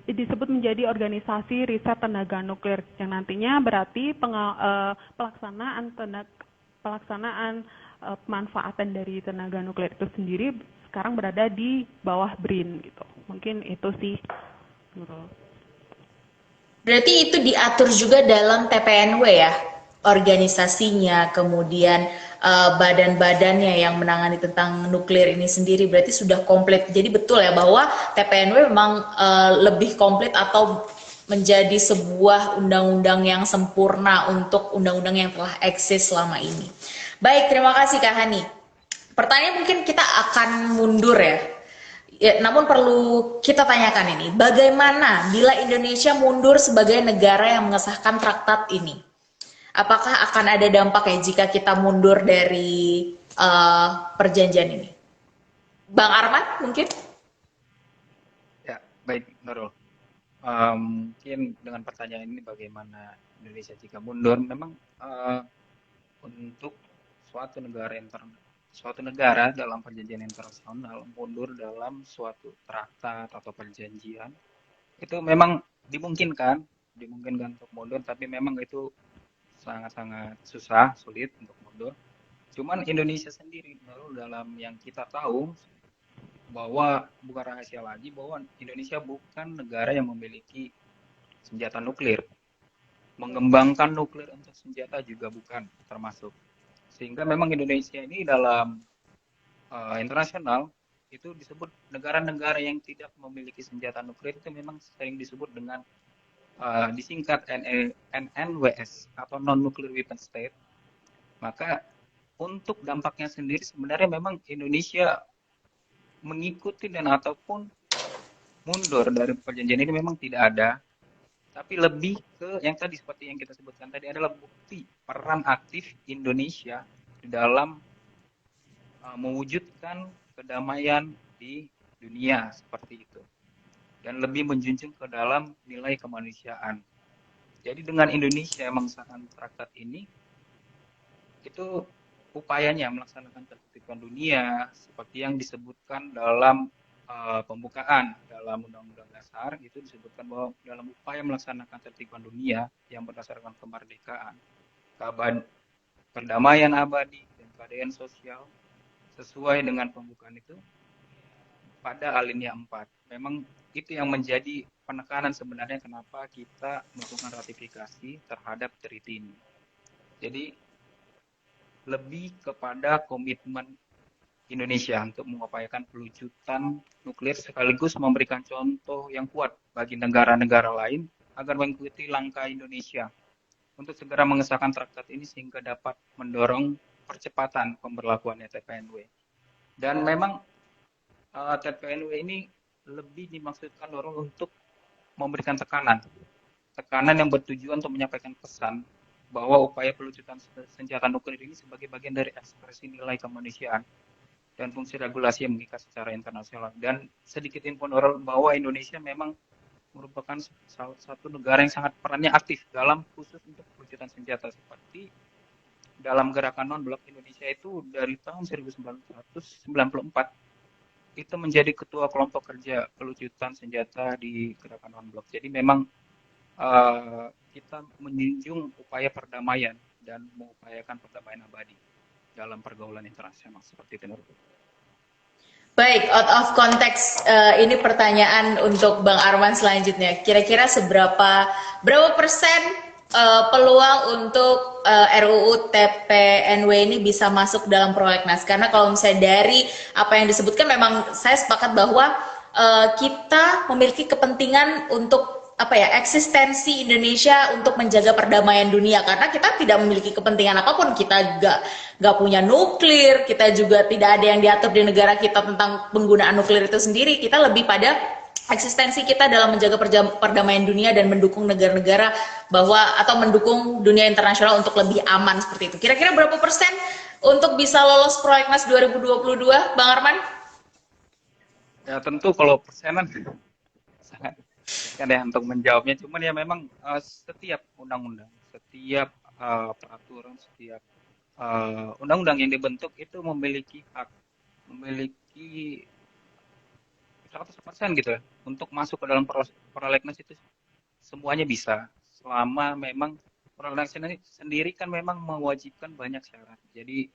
disebut menjadi organisasi riset tenaga nuklir yang nantinya berarti pelaksanaan pemanfaatan dari tenaga nuklir itu sendiri sekarang berada di bawah BRIN gitu. Mungkin itu sih. Berarti itu diatur juga dalam TPNW ya, organisasinya, kemudian badan-badannya yang menangani tentang nuklir ini sendiri berarti sudah komplit. Jadi betul ya bahwa TPNW memang lebih komplit atau menjadi sebuah undang-undang yang sempurna untuk undang-undang yang telah eksis selama ini. Baik, terima kasih Kak Hani. Pertanyaan mungkin kita akan mundur ya. Namun perlu kita tanyakan ini, bagaimana bila Indonesia mundur sebagai negara yang mengesahkan traktat ini? Apakah akan ada dampak ya jika kita mundur dari perjanjian ini? Bang Arman mungkin? Ya, baik Nurul. Mungkin dengan pertanyaan ini bagaimana Indonesia jika mundur, memang untuk suatu negara dalam perjanjian internasional mundur dalam suatu traktat atau perjanjian itu memang dimungkinkan untuk mundur, tapi memang itu sangat-sangat susah, sulit untuk mundur. Cuman Indonesia sendiri, baru dalam yang kita tahu, bahwa bukan rahasia lagi bahwa Indonesia bukan negara yang memiliki senjata nuklir. Mengembangkan nuklir untuk senjata juga bukan termasuk. Sehingga memang Indonesia ini dalam internasional itu disebut negara-negara yang tidak memiliki senjata nuklir itu memang sering disebut dengan disingkat NNWS atau non-nuclear weapon state. Maka untuk dampaknya sendiri sebenarnya memang Indonesia mengikuti dan ataupun mundur dari perjanjian ini memang tidak ada, tapi lebih ke yang tadi seperti yang kita sebutkan tadi adalah bukti peran aktif Indonesia di dalam mewujudkan kedamaian di dunia seperti itu dan lebih menjunjung ke dalam nilai kemanusiaan. Jadi dengan Indonesia mengesahkan traktat ini itu upayanya melaksanakan ketertiban dunia seperti yang disebutkan dalam pembukaan dalam Undang-Undang Dasar itu disebutkan bahwa dalam upaya melaksanakan ketertiban dunia yang berdasarkan kemerdekaan, perdamaian abadi dan keadaan sosial sesuai dengan pembukaan itu pada alinea 4. Memang itu yang menjadi penekanan sebenarnya kenapa kita melakukan ratifikasi terhadap treaty ini. Jadi lebih kepada komitmen Indonesia untuk mengupayakan pelucutan nuklir sekaligus memberikan contoh yang kuat bagi negara-negara lain agar mengikuti langkah Indonesia untuk segera mengesahkan traktat ini sehingga dapat mendorong percepatan pemberlakuannya TPNW. Dan memang TPNW ini lebih dimaksudkan dorong untuk memberikan tekanan yang bertujuan untuk menyampaikan pesan bahwa upaya pelucutan senjata nuklir ini sebagai bagian dari ekspresi nilai kemanusiaan dan fungsi regulasi yang mengikat secara internasional. Dan sedikit info bahwa Indonesia memang merupakan salah satu negara yang sangat perannya aktif dalam khusus untuk pelucutan senjata seperti dalam gerakan non-blok Indonesia itu dari tahun 1994 itu menjadi ketua kelompok kerja pelucutan senjata di gerakan non-blok. Jadi memang kita menjunjung upaya perdamaian dan mengupayakan perdamaian abadi dalam pergaulan internasional seperti itu. Baik, out of context, ini pertanyaan untuk Bang Arman selanjutnya. Kira-kira berapa persen peluang untuk RUU TPNW ini bisa masuk dalam prolegnas? Karena kalau misalnya dari apa yang disebutkan, memang saya sepakat bahwa kita memiliki kepentingan untuk eksistensi Indonesia untuk menjaga perdamaian dunia, karena kita tidak memiliki kepentingan apapun. Kita nggak punya nuklir, kita juga tidak ada yang diatur di negara kita tentang penggunaan nuklir itu sendiri. Kita lebih pada eksistensi kita dalam menjaga perdamaian dunia dan mendukung negara-negara atau mendukung dunia internasional untuk lebih aman seperti itu. Kira-kira berapa persen untuk bisa lolos prolegnas 2022, Bang Arman? Ya tentu kalau persenan sangat kan ya untuk menjawabnya, cuman ya memang setiap undang-undang, setiap peraturan, setiap undang-undang yang dibentuk itu memiliki 100% gitu ya untuk masuk ke dalam prolegnas itu semuanya bisa, selama memang prolegnas ini sendiri kan memang mewajibkan banyak syarat. Jadi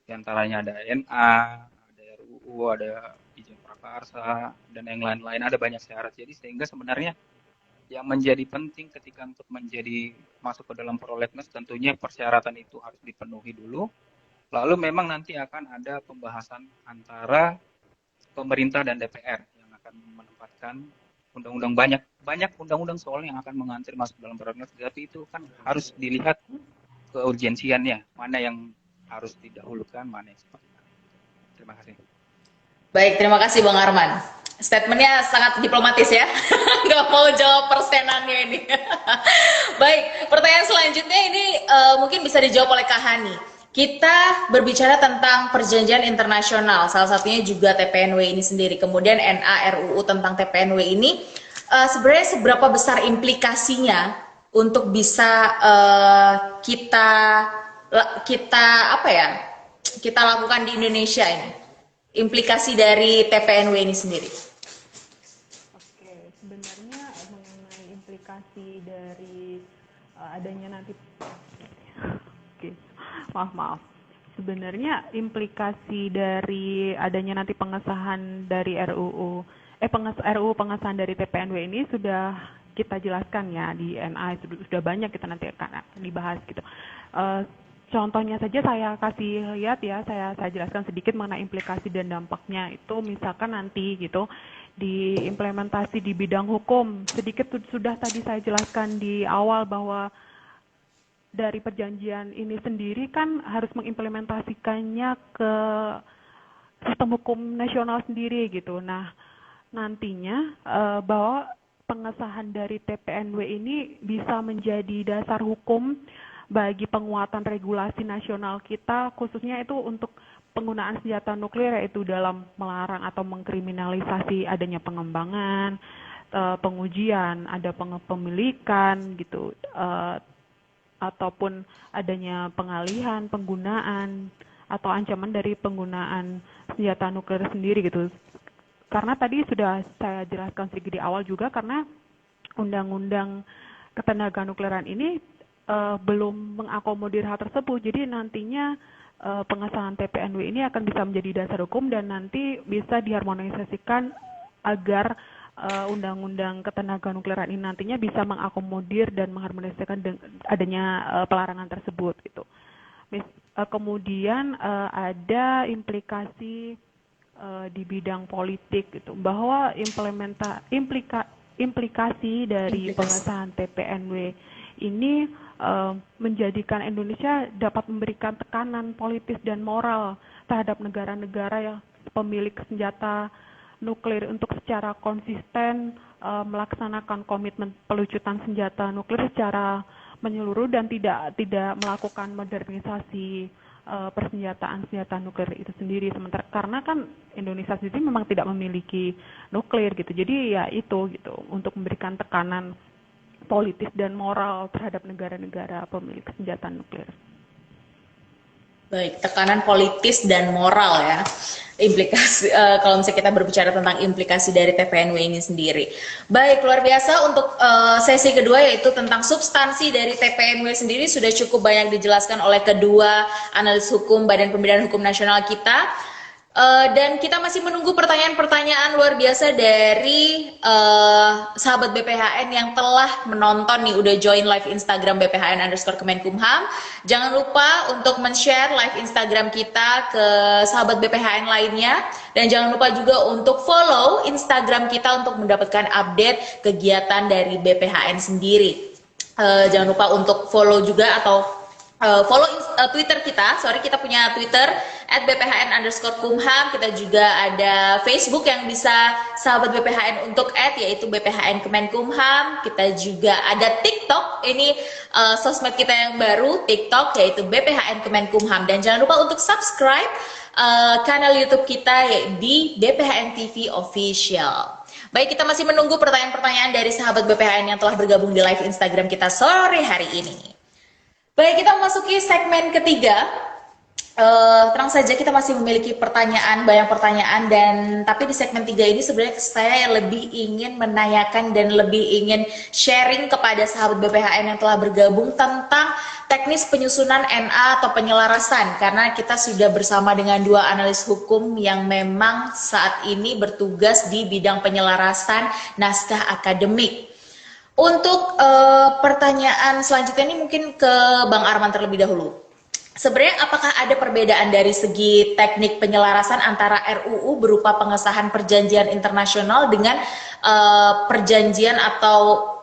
diantaranya ada NA, ada RUU, ada izin prakarsa dan yang lain-lain, ada banyak syarat. Jadi sehingga sebenarnya yang menjadi penting ketika untuk masuk ke dalam prolegnas tentunya persyaratan itu harus dipenuhi dulu. Lalu memang nanti akan ada pembahasan antara pemerintah dan DPR yang akan menempatkan undang-undang, banyak undang-undang soalnya yang akan mengantar masuk dalam prolegnas. Tapi itu kan harus dilihat keurgensiannya, mana yang harus didahulukan, mana yang seperti itu. Terima kasih. Baik, terima kasih Bang Arman. Statementnya sangat diplomatis ya, nggak mau jawab persenannya ini. Baik, pertanyaan selanjutnya ini mungkin bisa dijawab oleh Kak Hani. Kita berbicara tentang perjanjian internasional, salah satunya juga TPNW ini sendiri. Kemudian NA RUU tentang TPNW ini, sebenarnya seberapa besar implikasinya untuk bisa kita lakukan di Indonesia ini? Implikasi dari TPNW ini sendiri. Oke, sebenarnya mengenai implikasi dari adanya nanti Maaf. Sebenarnya implikasi dari adanya nanti pengesahan dari RUU pengesahan dari TPNW ini sudah kita jelaskan ya di NI, sudah banyak kita nanti akan dibahas gitu. Contohnya saja saya kasih lihat ya, saya jelaskan sedikit mengenai implikasi dan dampaknya. Itu misalkan nanti gitu diimplementasi di bidang hukum, sedikit sudah tadi saya jelaskan di awal bahwa dari perjanjian ini sendiri kan harus mengimplementasikannya ke sistem hukum nasional sendiri gitu. Nah, nantinya bahwa pengesahan dari TPNW ini bisa menjadi dasar hukum bagi penguatan regulasi nasional kita, khususnya itu untuk penggunaan senjata nuklir, yaitu dalam melarang atau mengkriminalisasi adanya pengembangan, pengujian, ada pemilikan gitu, ataupun adanya pengalihan, penggunaan, atau ancaman dari penggunaan senjata nuklir sendiri gitu. Karena tadi sudah saya jelaskan sedikit di awal juga, karena undang-undang ketenaga nukliran ini belum mengakomodir hal tersebut. Jadi nantinya pengesahan TPNW ini akan bisa menjadi dasar hukum dan nanti bisa diharmonisasikan agar undang-undang ketenaga nukliran ini nantinya bisa mengakomodir dan mengharmonisasikan adanya pelarangan tersebut gitu. Kemudian ada implikasi di bidang politik gitu, bahwa implikasi dari pengesahan TPNW ini menjadikan Indonesia dapat memberikan tekanan politis dan moral terhadap negara-negara yang pemilik senjata nuklir untuk secara konsisten melaksanakan komitmen pelucutan senjata nuklir secara menyeluruh dan tidak melakukan modernisasi persenjataan senjata nuklir itu sendiri. Sementara karena kan Indonesia sendiri memang tidak memiliki nuklir gitu. Jadi ya itu gitu, untuk memberikan tekanan politis dan moral terhadap negara-negara pemilik senjata nuklir. Baik, tekanan politis dan moral ya. Implikasi kalau misalnya kita berbicara tentang implikasi dari TPNW ini sendiri. Baik, luar biasa untuk sesi kedua, yaitu tentang substansi dari TPNW sendiri sudah cukup banyak dijelaskan oleh kedua analis hukum Badan Pembinaan Hukum Nasional kita. Dan kita masih menunggu pertanyaan-pertanyaan luar biasa dari sahabat BPHN yang telah menonton nih, udah join live Instagram BPHN_Kemenkumham. Jangan lupa untuk men-share live Instagram kita ke sahabat BPHN lainnya, dan jangan lupa juga untuk follow Instagram kita untuk mendapatkan update kegiatan dari BPHN sendiri. Jangan lupa untuk follow juga atau follow Twitter kita, kita punya Twitter @bphn_kumham. Kita juga ada Facebook yang bisa sahabat BPHN untuk yaitu BPHN Kemenkumham. Kita juga ada TikTok, ini sosmed kita yang baru, TikTok, yaitu BPHN Kemenkumham. Dan jangan lupa untuk subscribe kanal YouTube kita di BPHN TV Official. Baik, kita masih menunggu pertanyaan-pertanyaan dari sahabat BPHN yang telah bergabung di live Instagram kita sore hari ini. Baik, kita memasuki segmen ketiga. Tenang saja, kita masih memiliki banyak pertanyaan, tapi di segmen 3 ini sebenarnya saya lebih ingin menanyakan dan lebih ingin sharing kepada sahabat BPHN yang telah bergabung tentang teknis penyusunan NA atau penyelarasan, karena kita sudah bersama dengan dua analis hukum yang memang saat ini bertugas di bidang penyelarasan naskah akademik. Untuk pertanyaan selanjutnya ini mungkin ke Bang Arman terlebih dahulu. Sebenarnya apakah ada perbedaan dari segi teknik penyelarasan antara RUU berupa pengesahan perjanjian internasional dengan perjanjian atau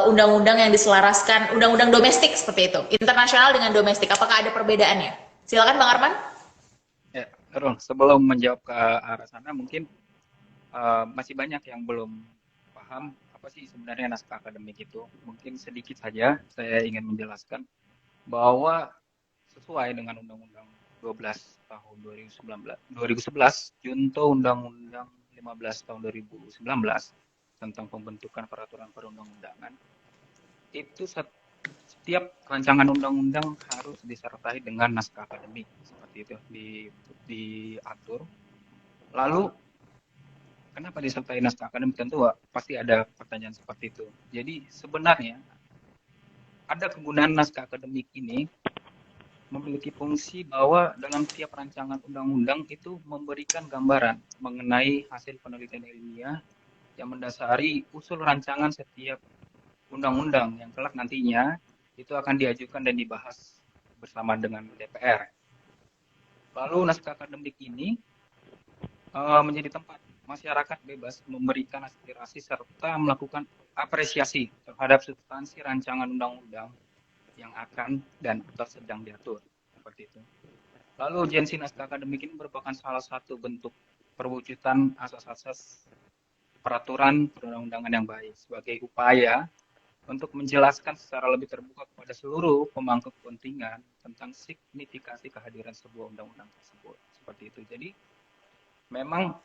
undang-undang yang diselaraskan, undang-undang domestik seperti itu, internasional dengan domestik, apakah ada perbedaannya? Silakan Bang Arman. Ya, Errol, sebelum menjawab ke arah sana, mungkin masih banyak yang belum paham apa sih sebenarnya naskah akademik itu. Mungkin sedikit saja saya ingin menjelaskan bahwa sesuai dengan Undang-Undang 12 tahun 2011, junto Undang-Undang 15 tahun 2019 tentang pembentukan peraturan perundang-undangan, itu setiap rancangan undang-undang harus disertai dengan naskah akademik, seperti itu diatur. Lalu kenapa disertai naskah akademik? Tentu pasti ada pertanyaan seperti itu. Jadi sebenarnya ada kegunaan naskah akademik ini memiliki fungsi bahwa dalam setiap rancangan undang-undang itu memberikan gambaran mengenai hasil penelitian ilmiah yang mendasari usul rancangan setiap undang-undang yang kelak nantinya itu akan diajukan dan dibahas bersama dengan DPR. Lalu naskah akademik ini menjadi tempat masyarakat bebas memberikan aspirasi serta melakukan apresiasi terhadap substansi rancangan undang-undang yang akan dan atau sedang diatur, seperti itu. Lalu urgensi naskah akademik ini merupakan salah satu bentuk perwujudan asas-asas peraturan perundang-undangan yang baik sebagai upaya untuk menjelaskan secara lebih terbuka kepada seluruh pemangku kepentingan tentang signifikasi kehadiran sebuah undang-undang tersebut, seperti itu. Jadi memang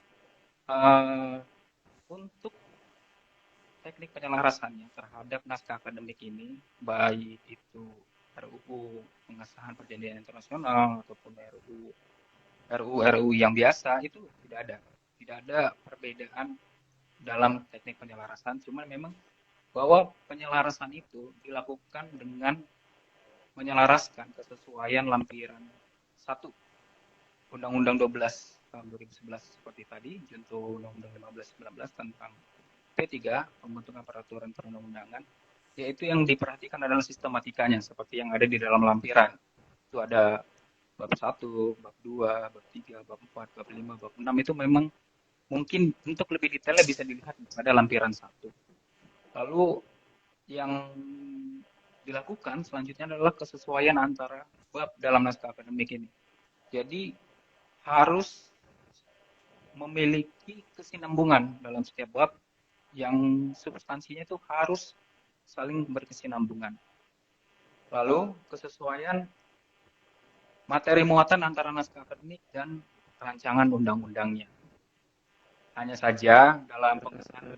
untuk teknik penyelarasannya terhadap naskah akademik ini, baik itu RUU pengesahan perjanjian internasional ataupun RUU yang biasa, itu tidak ada perbedaan dalam teknik penyelarasan. Cuman memang bahwa penyelarasan itu dilakukan dengan menyelaraskan kesesuaian lampiran 1 Undang-Undang 12 tahun 2011 seperti tadi, junto Undang-Undang 15/19 tentang P3, pembentukan peraturan perundang-undangan, yaitu yang diperhatikan adalah sistematikanya seperti yang ada di dalam lampiran. Itu ada bab 1, bab 2, bab 3, bab 4, bab 5, bab 6, itu memang mungkin untuk lebih detailnya bisa dilihat pada lampiran 1. Lalu yang dilakukan selanjutnya adalah kesesuaian antara bab dalam naskah akademik ini. Jadi harus memiliki kesinambungan dalam setiap bab yang substansinya itu harus saling berkesinambungan. Lalu kesesuaian materi muatan antara naskah akademik dan rancangan undang-undangnya. Hanya saja dalam pengesahan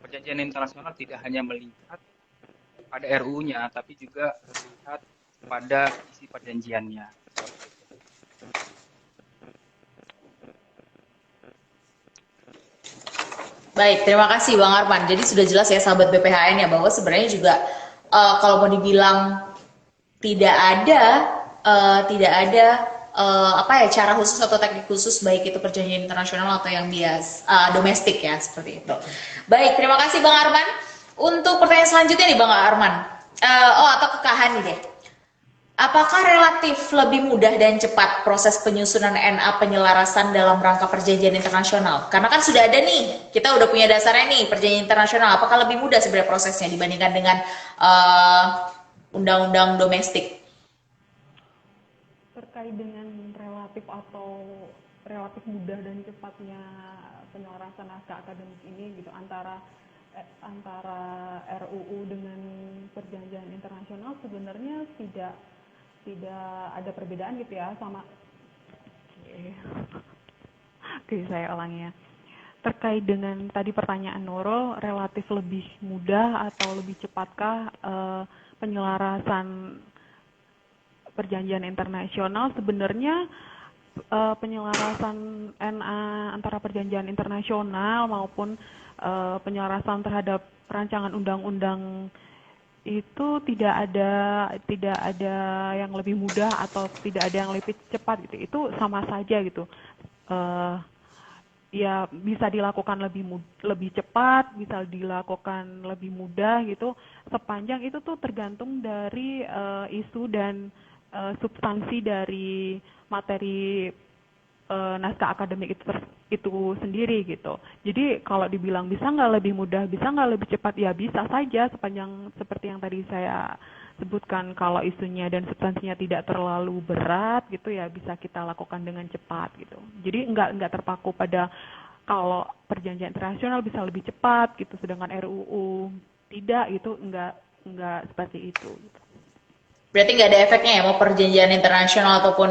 perjanjian internasional tidak hanya melihat pada RUU-nya, tapi juga melihat pada isi perjanjiannya. Baik, terima kasih Bang Arman. Jadi sudah jelas ya sahabat BPHN ya bahwa sebenarnya juga kalau mau dibilang tidak ada cara khusus atau teknik khusus baik itu perjanjian internasional atau yang biasa domestik ya seperti itu. Baik, terima kasih Bang Arman. Untuk pertanyaan selanjutnya nih Bang Arman, atau ke Kak Hani deh. Apakah relatif lebih mudah dan cepat proses penyusunan NA penyelarasan dalam rangka perjanjian internasional? Karena kan sudah ada nih, kita udah punya dasarnya nih perjanjian internasional. Apakah lebih mudah sebenarnya prosesnya dibandingkan dengan undang-undang domestik? Terkait dengan relatif mudah dan cepatnya penyelarasan naskah akademik ini gitu antara RUU dengan perjanjian internasional sebenarnya tidak ada perbedaan gitu ya sama. Oke, saya ulangi ya. Terkait dengan tadi pertanyaan Nurul, relatif lebih mudah atau lebih cepatkah penyelarasan perjanjian internasional? Sebenarnya penyelarasan NA antara perjanjian internasional maupun penyelarasan terhadap rancangan undang-undang itu tidak ada yang lebih mudah atau tidak ada yang lebih cepat gitu. Itu sama saja gitu. Ya bisa dilakukan lebih cepat, bisa dilakukan lebih mudah gitu. Sepanjang itu tuh tergantung dari isu dan substansi dari materi naskah akademik itu sendiri gitu. Jadi kalau dibilang bisa nggak lebih mudah, bisa nggak lebih cepat, ya bisa saja sepanjang seperti yang tadi saya sebutkan, kalau isunya dan substansinya tidak terlalu berat gitu ya bisa kita lakukan dengan cepat gitu. Jadi nggak terpaku pada kalau perjanjian internasional bisa lebih cepat gitu, sedangkan RUU tidak, itu nggak seperti itu. Gitu. Berarti nggak ada efeknya ya, mau perjanjian internasional ataupun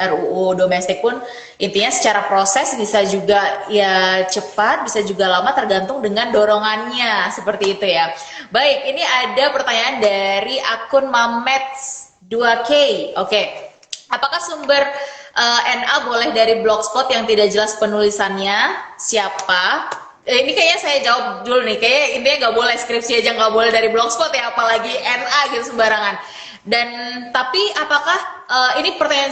RUU domestik pun intinya secara proses bisa juga ya cepat, bisa juga lama tergantung dengan dorongannya, seperti itu ya. Baik, ini ada pertanyaan dari akun Mamets 2K. Oke. Apakah sumber NA boleh dari blogspot yang tidak jelas penulisannya? Siapa? Ini kayaknya saya jawab dulu nih, kayaknya intinya nggak boleh skripsi aja, nggak boleh dari blogspot ya, apalagi NA gitu sembarangan. Dan tapi apakah ini pertanyaan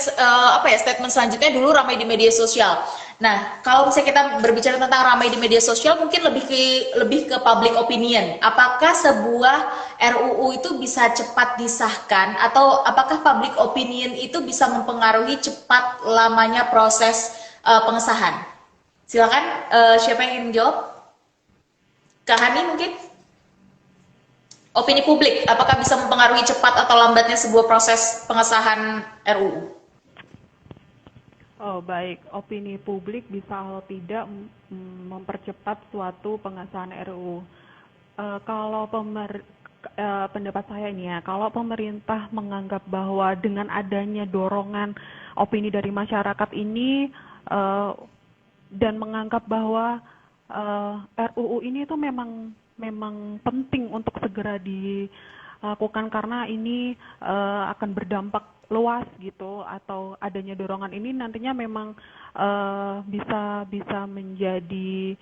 statement selanjutnya dulu ramai di media sosial. Nah, kalau misalnya kita berbicara tentang ramai di media sosial, mungkin lebih ke public opinion. Apakah sebuah RUU itu bisa cepat disahkan, atau apakah public opinion itu bisa mempengaruhi cepat lamanya proses pengesahan? Silakan, siapa yang ingin menjawab? Kak Hani mungkin? Opini publik, apakah bisa mempengaruhi cepat atau lambatnya sebuah proses pengesahan RUU? Oh, baik. Opini publik bisa atau tidak mempercepat suatu pengesahan RUU. Kalau pendapat saya ini ya, kalau pemerintah menganggap bahwa dengan adanya dorongan opini dari masyarakat ini dan menganggap bahwa RUU ini itu memang penting untuk segera dilakukan karena ini akan berdampak luas gitu, atau adanya dorongan ini nantinya memang bisa menjadi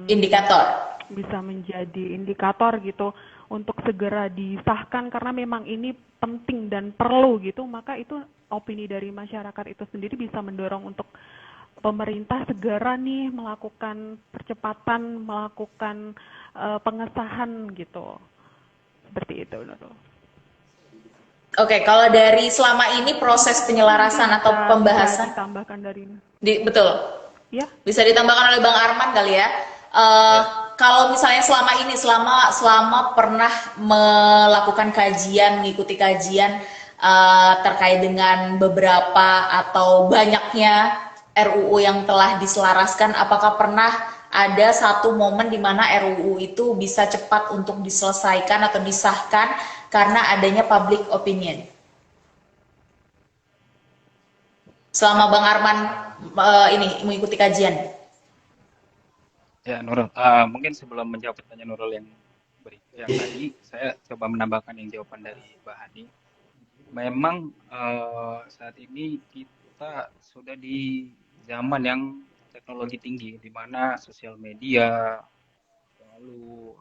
Indikator. bisa menjadi indikator gitu untuk segera disahkan karena memang ini penting dan perlu gitu, maka itu opini dari masyarakat itu sendiri bisa mendorong untuk pemerintah segera nih melakukan percepatan, melakukan pengesahan gitu. Seperti itu. Oke, kalau dari selama ini proses penyelarasan atau pembahasan, bisa ditambahkan dari betul, ya. bisa ditambahkan oleh Bang Arman kali ya. Kalau misalnya selama ini, selama pernah melakukan kajian, mengikuti kajian terkait dengan beberapa atau banyaknya RUU yang telah diselaraskan, apakah pernah ada satu momen di mana RUU itu bisa cepat untuk diselesaikan atau disahkan karena adanya public opinion? Selama Bang Arman ini mengikuti kajian. Ya, Nurul. Mungkin sebelum menjawab pertanyaan Nurul yang tadi, saya coba menambahkan yang jawaban dari Mbak Hani. Memang saat ini kita sudah di zaman yang teknologi tinggi, di mana sosial media, lalu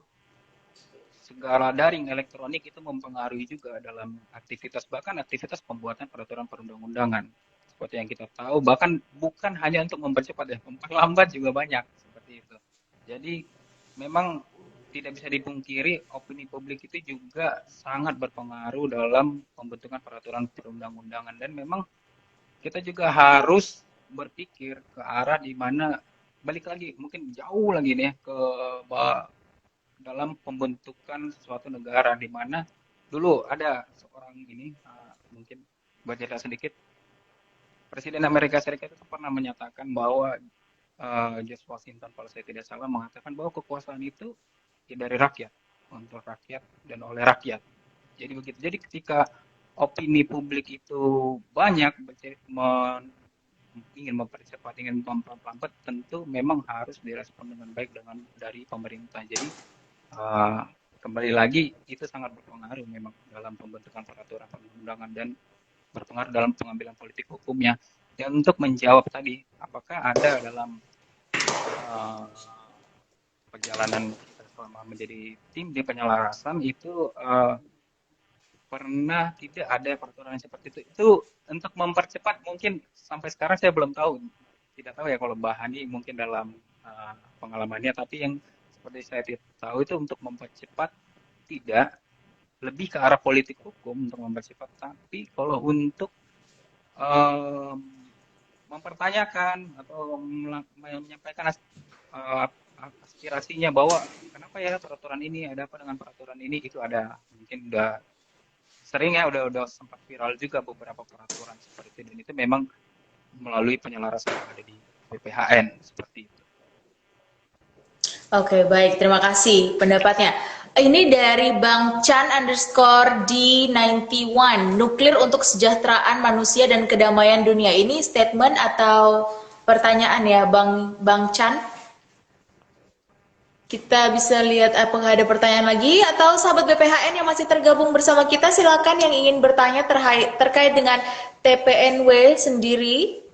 segala daring elektronik itu mempengaruhi juga dalam aktivitas, bahkan aktivitas pembuatan peraturan perundang-undangan. Seperti yang kita tahu, bahkan bukan hanya untuk mempercepat ya, memperlambat juga banyak seperti itu. Jadi memang tidak bisa dipungkiri opini publik itu juga sangat berpengaruh dalam pembentukan peraturan perundang-undangan, dan memang kita juga harus berpikir ke arah di mana balik lagi mungkin jauh lagi nih ke dalam pembentukan suatu negara, di mana dulu ada seorang ini mungkin bercerita sedikit, Presiden Amerika Serikat itu pernah menyatakan bahwa George Washington kalau saya tidak salah mengatakan bahwa kekuasaan itu ya dari rakyat, untuk rakyat dan oleh rakyat. Jadi begitu. Jadi ketika opini publik itu banyak ingin mempercepat, ingin memperlambat, tentu memang harus direspon dengan baik dari pemerintah. Jadi kembali lagi itu sangat berpengaruh memang dalam pembentukan peraturan perundangan dan berpengaruh dalam pengambilan politik hukumnya. Dan untuk menjawab tadi, apakah ada dalam perjalanan kita selama menjadi tim di penyelarasan itu pernah tidak ada peraturan seperti itu? Itu untuk mempercepat, mungkin sampai sekarang saya belum tahu, tidak tahu ya kalau Mbak Hani mungkin dalam pengalamannya, tapi yang seperti saya tahu itu untuk mempercepat tidak, lebih ke arah politik hukum untuk mempercepat. Tapi kalau untuk mempertanyakan atau menyampaikan aspirasinya bahwa kenapa ya peraturan ini, ada apa dengan peraturan ini, itu ada, mungkin udah sering ya, udah sempat viral juga beberapa peraturan seperti itu, dan itu memang melalui penyelarasan yang ada di BPHN seperti itu. Oke, baik, terima kasih pendapatnya. Ini dari Bang Chan _ D91, nuklir untuk kesejahteraan manusia dan kedamaian dunia. Ini statement atau pertanyaan ya Bang Chan? Kita bisa lihat apakah ada pertanyaan lagi, atau sahabat BPHN yang masih tergabung bersama kita, silakan yang ingin bertanya terkait dengan TPNW sendiri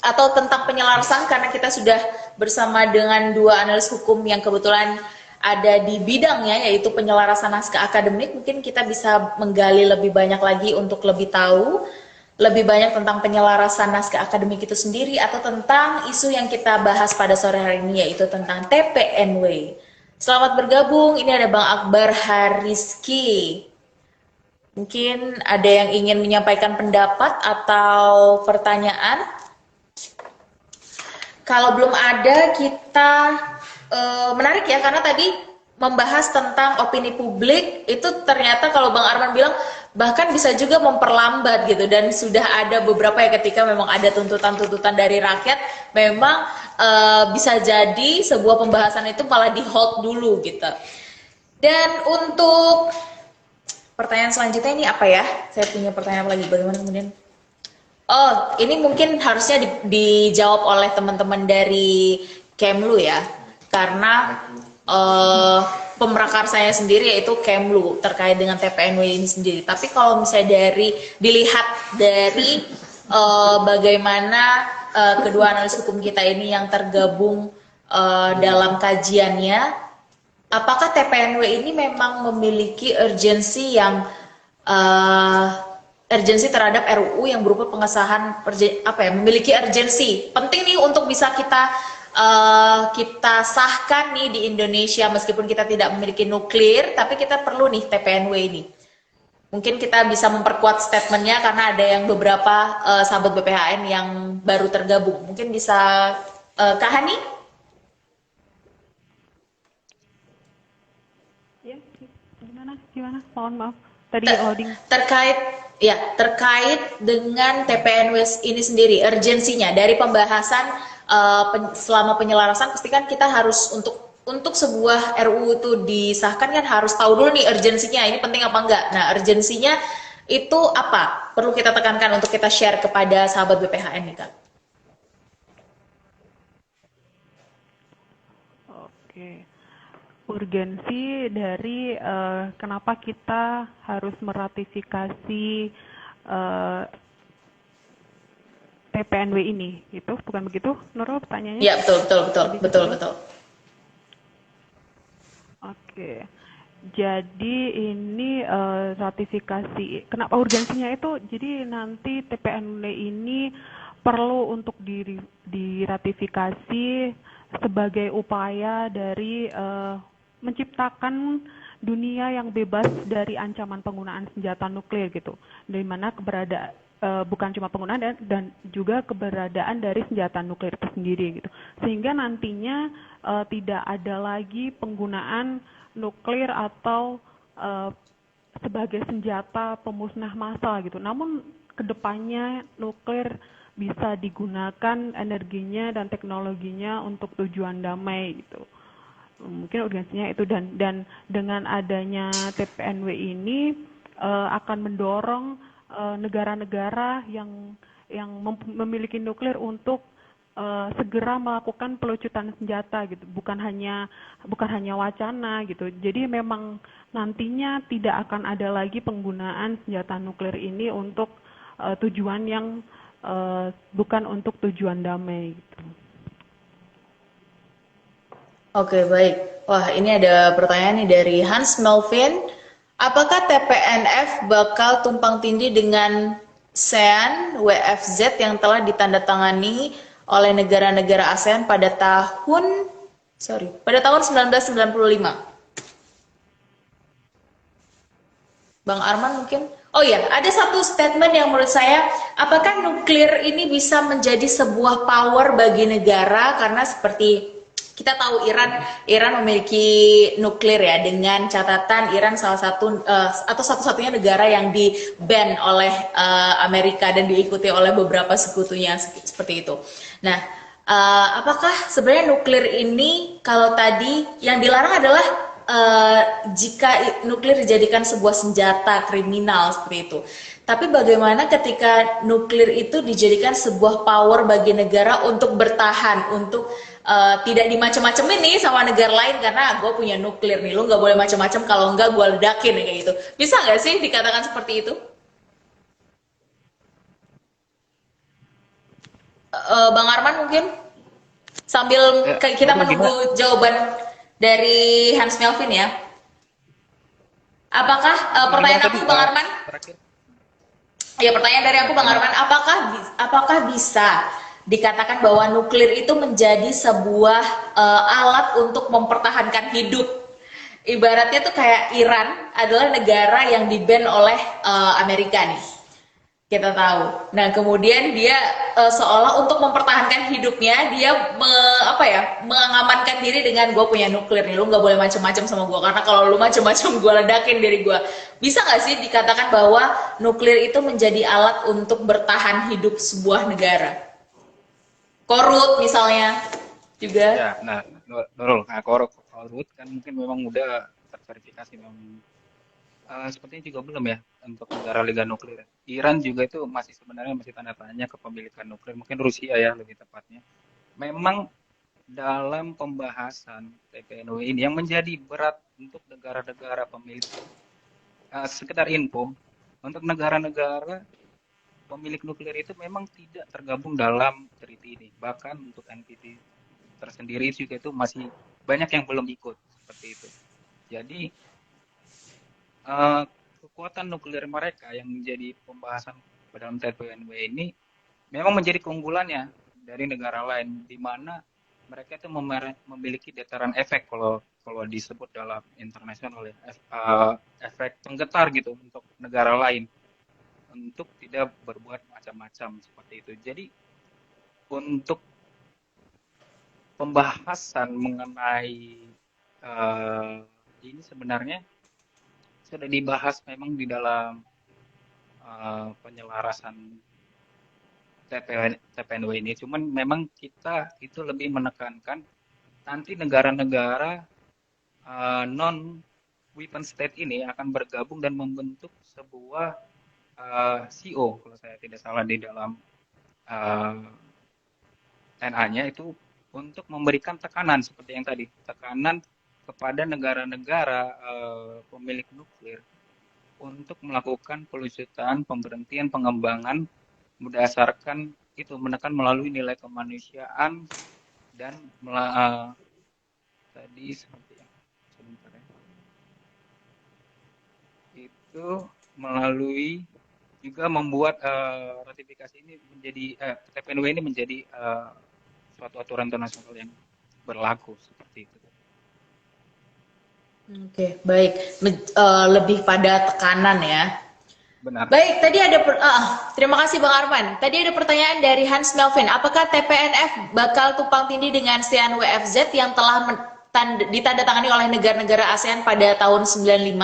atau tentang penyelarasan, karena kita sudah bersama dengan dua analis hukum yang kebetulan ada di bidangnya yaitu penyelarasan naskah akademik, mungkin kita bisa menggali lebih banyak lagi untuk lebih tahu lebih banyak tentang penyelarasan naskah akademik itu sendiri atau tentang isu yang kita bahas pada sore hari ini yaitu tentang TPNW. Selamat bergabung, ini ada Bang Akbar Hariski. Mungkin ada yang ingin menyampaikan pendapat atau pertanyaan? Kalau belum ada, kita menarik ya, karena tadi membahas tentang opini publik, itu ternyata kalau Bang Arman bilang, bahkan bisa juga memperlambat gitu, dan sudah ada beberapa ya ketika memang ada tuntutan-tuntutan dari rakyat, memang bisa jadi sebuah pembahasan itu malah di hold dulu gitu. Dan untuk pertanyaan selanjutnya ini apa ya? Saya punya pertanyaan lagi, bagaimana kemudian? Oh, ini mungkin harusnya dijawab oleh teman-teman dari Kemlu ya, karena pemrakarsanya sendiri yaitu Kemlu terkait dengan TPNW ini sendiri. Tapi kalau misalnya dilihat dari bagaimana kedua analis hukum kita ini yang tergabung dalam kajiannya, apakah TPNW ini memang memiliki urgensi yang urgensi terhadap RUU yang berupa pengesahan memiliki urgensi penting nih untuk bisa kita sahkan nih di Indonesia meskipun kita tidak memiliki nuklir, tapi kita perlu nih TPNW ini. Mungkin kita bisa memperkuat statementnya karena ada yang beberapa sahabat BPHN yang baru tergabung. Mungkin bisa Kak Hani? Ya, gimana? Mohon maaf. Tadi loading. Terkait dengan TPNW ini sendiri, urgensinya dari pembahasan selama penyelarasan, pasti kan kita harus untuk sebuah RUU itu disahkan kan harus tahu dulu nih urgensinya, ini penting apa enggak. Nah, urgensinya itu apa? Perlu kita tekankan untuk kita share kepada sahabat BPHN nih, Kak. Oke. Urgensi dari kenapa kita harus meratifikasi TPNW ini, gitu, bukan begitu, Nurul, pertanyaannya? Ya, betul. Oke, jadi ini ratifikasi, kenapa urgensinya itu, jadi nanti TPNW ini perlu untuk diratifikasi sebagai upaya dari menciptakan dunia yang bebas dari ancaman penggunaan senjata nuklir gitu, dari mana bukan cuma penggunaan dan juga keberadaan dari senjata nuklir itu sendiri gitu, sehingga nantinya tidak ada lagi penggunaan nuklir atau sebagai senjata pemusnah massal gitu. Namun kedepannya nuklir bisa digunakan energinya dan teknologinya untuk tujuan damai gitu. Mungkin urgensinya itu, dan dengan adanya TPNW ini akan mendorong negara-negara yang memiliki nuklir untuk segera melakukan pelucutan senjata gitu, bukan hanya wacana gitu. Jadi memang nantinya tidak akan ada lagi penggunaan senjata nuklir ini untuk tujuan yang bukan untuk tujuan damai gitu. Oke, baik. Wah, ini ada pertanyaan nih dari Hans Melvin. Apakah TPNF bakal tumpang tindih dengan SEAN WFZ yang telah ditandatangani oleh negara-negara ASEAN pada tahun 1995? Bang Arman mungkin? Oh ya, ada satu statement yang menurut saya, apakah nuklir ini bisa menjadi sebuah power bagi negara, karena seperti kita tahu Iran memiliki nuklir ya, dengan catatan Iran salah satu atau satu-satunya negara yang di-ban oleh Amerika dan diikuti oleh beberapa sekutunya seperti itu. Nah, apakah sebenarnya nuklir ini, kalau tadi yang dilarang adalah jika nuklir dijadikan sebuah senjata kriminal seperti itu. Tapi bagaimana ketika nuklir itu dijadikan sebuah power bagi negara untuk bertahan, untuk tidak dimacem-macemin nih sama negara lain karena gue punya nuklir nih, lu nggak boleh macem-macem, kalau enggak gue ledakin kayak gitu. Bisa nggak sih dikatakan seperti itu? Bang Arman mungkin sambil kita menunggu jawaban dari Hans Melvin ya. Apakah Gimana pertanyaan tadi aku Bang Arman? terakhir? Ya, pertanyaan dari aku Bang Arman, apakah bisa dikatakan bahwa nuklir itu menjadi sebuah alat untuk mempertahankan hidup? Ibaratnya tuh kayak Iran adalah negara yang di-ban oleh Amerika nih. Kita tahu. Nah, kemudian dia seolah untuk mempertahankan hidupnya, dia mengamankan diri dengan gue punya nuklir nih, lu nggak boleh macam-macam sama gue karena kalau lu macam-macam gue ledakin diri gue. Bisa nggak sih dikatakan bahwa nuklir itu menjadi alat untuk bertahan hidup sebuah negara? Korut misalnya juga. Ya, nah, Nurul, nah Korut kan mungkin memang udah terverifikasi memang. Sepertinya juga belum ya untuk negara Liga Nuklir. Iran juga itu masih sebenarnya masih tanda tanya kepemilikan nuklir. Mungkin Rusia ya lebih tepatnya. Memang dalam pembahasan TPNW ini yang menjadi berat untuk negara-negara pemilik, sekedar info, untuk negara-negara pemilik nuklir itu memang tidak tergabung dalam treaty ini. Bahkan untuk NPT tersendiri juga itu masih banyak yang belum ikut seperti itu. Jadi kekuatan nuklir mereka yang menjadi pembahasan dalam TPNW ini memang menjadi keunggulannya dari negara lain, di mana mereka itu memiliki dataran efek kalau disebut dalam internasional ya, efek penggetar gitu untuk negara lain untuk tidak berbuat macam-macam seperti itu. Jadi untuk pembahasan mengenai ini sebenarnya sudah dibahas memang di dalam penyelarasan TPNW ini. Cuman memang kita itu lebih menekankan nanti negara-negara non weapon state ini akan bergabung dan membentuk sebuah CO kalau saya tidak salah di dalam NA-nya itu untuk memberikan tekanan seperti yang tadi, tekanan kepada negara-negara pemilik nuklir untuk melakukan pelusutan, pemberhentian, pengembangan berdasarkan itu menekan melalui nilai kemanusiaan dan tadi seperti yang sebentar ya, itu melalui juga membuat ratifikasi ini menjadi TPNW ini menjadi suatu aturan internasional yang berlaku seperti itu. Oke, baik. Lebih pada tekanan ya. Benar. Baik, tadi ada terima kasih Bang Arman. Tadi ada pertanyaan dari Hans Melvin. Apakah TPNF bakal tumpang tindih dengan CNWFZ yang telah ditandatangani oleh negara-negara ASEAN pada tahun 95?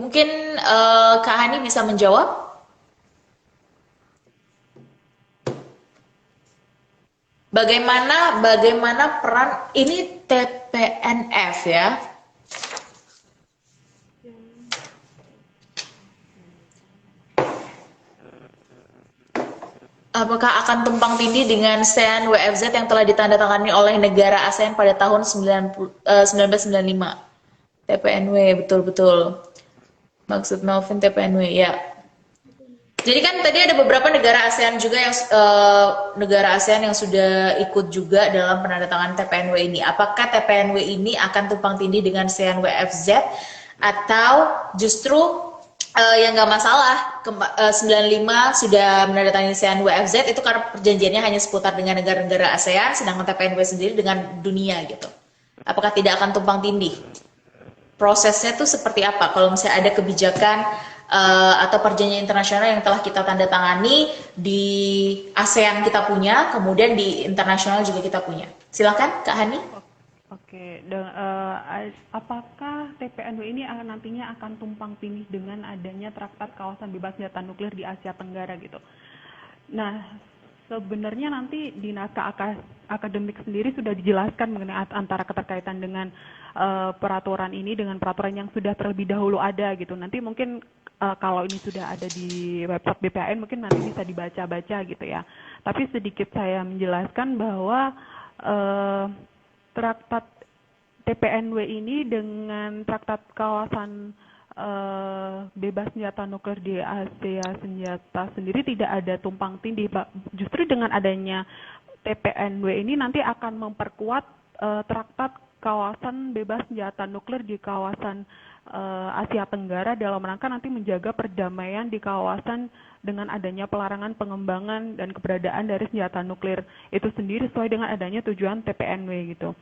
Mungkin Kak Hani bisa menjawab? Bagaimana peran ini TPNF ya? Apakah akan tumpang tindih dengan CNWFZ yang telah ditandatangani oleh negara ASEAN pada tahun 1995? TPNW, betul-betul. Maksud Melvin TPNW, ya. Jadi kan tadi ada beberapa negara ASEAN juga yang sudah ikut juga dalam penandatangan TPNW ini. Apakah TPNW ini akan tumpang tindih dengan CNWFZ atau justru yang nggak masalah 95 sudah menandatangani CNWFZ itu karena perjanjiannya hanya seputar dengan negara-negara ASEAN, sedangkan TPNW sendiri dengan dunia gitu. Apakah tidak akan tumpang tindih? Prosesnya tuh seperti apa? Kalau misalnya ada kebijakan atau perjanjian internasional yang telah kita tanda tangani di ASEAN kita punya, kemudian di internasional juga kita punya. Silakan Kak Hani. Oke, dan apakah TPNW ini nantinya akan tumpang tindih dengan adanya Traktat Kawasan Bebas Senjata Nuklir di Asia Tenggara gitu? Nah, sebenarnya nanti di naskah akademik sendiri sudah dijelaskan mengenai antara keterkaitan dengan peraturan ini dengan peraturan yang sudah terlebih dahulu ada gitu. Nanti mungkin kalau ini sudah ada di website BPAN mungkin nanti bisa dibaca-baca gitu ya. Tapi sedikit saya menjelaskan bahwa traktat TPNW ini dengan traktat kawasan bebas senjata nuklir di Asia senjata sendiri tidak ada tumpang tindih, Pak. Justru dengan adanya TPNW ini nanti akan memperkuat traktat kawasan bebas senjata nuklir di kawasan Asia Tenggara dalam rangka nanti menjaga perdamaian di kawasan dengan adanya pelarangan pengembangan dan keberadaan dari senjata nuklir itu sendiri sesuai dengan adanya tujuan TPNW gitu.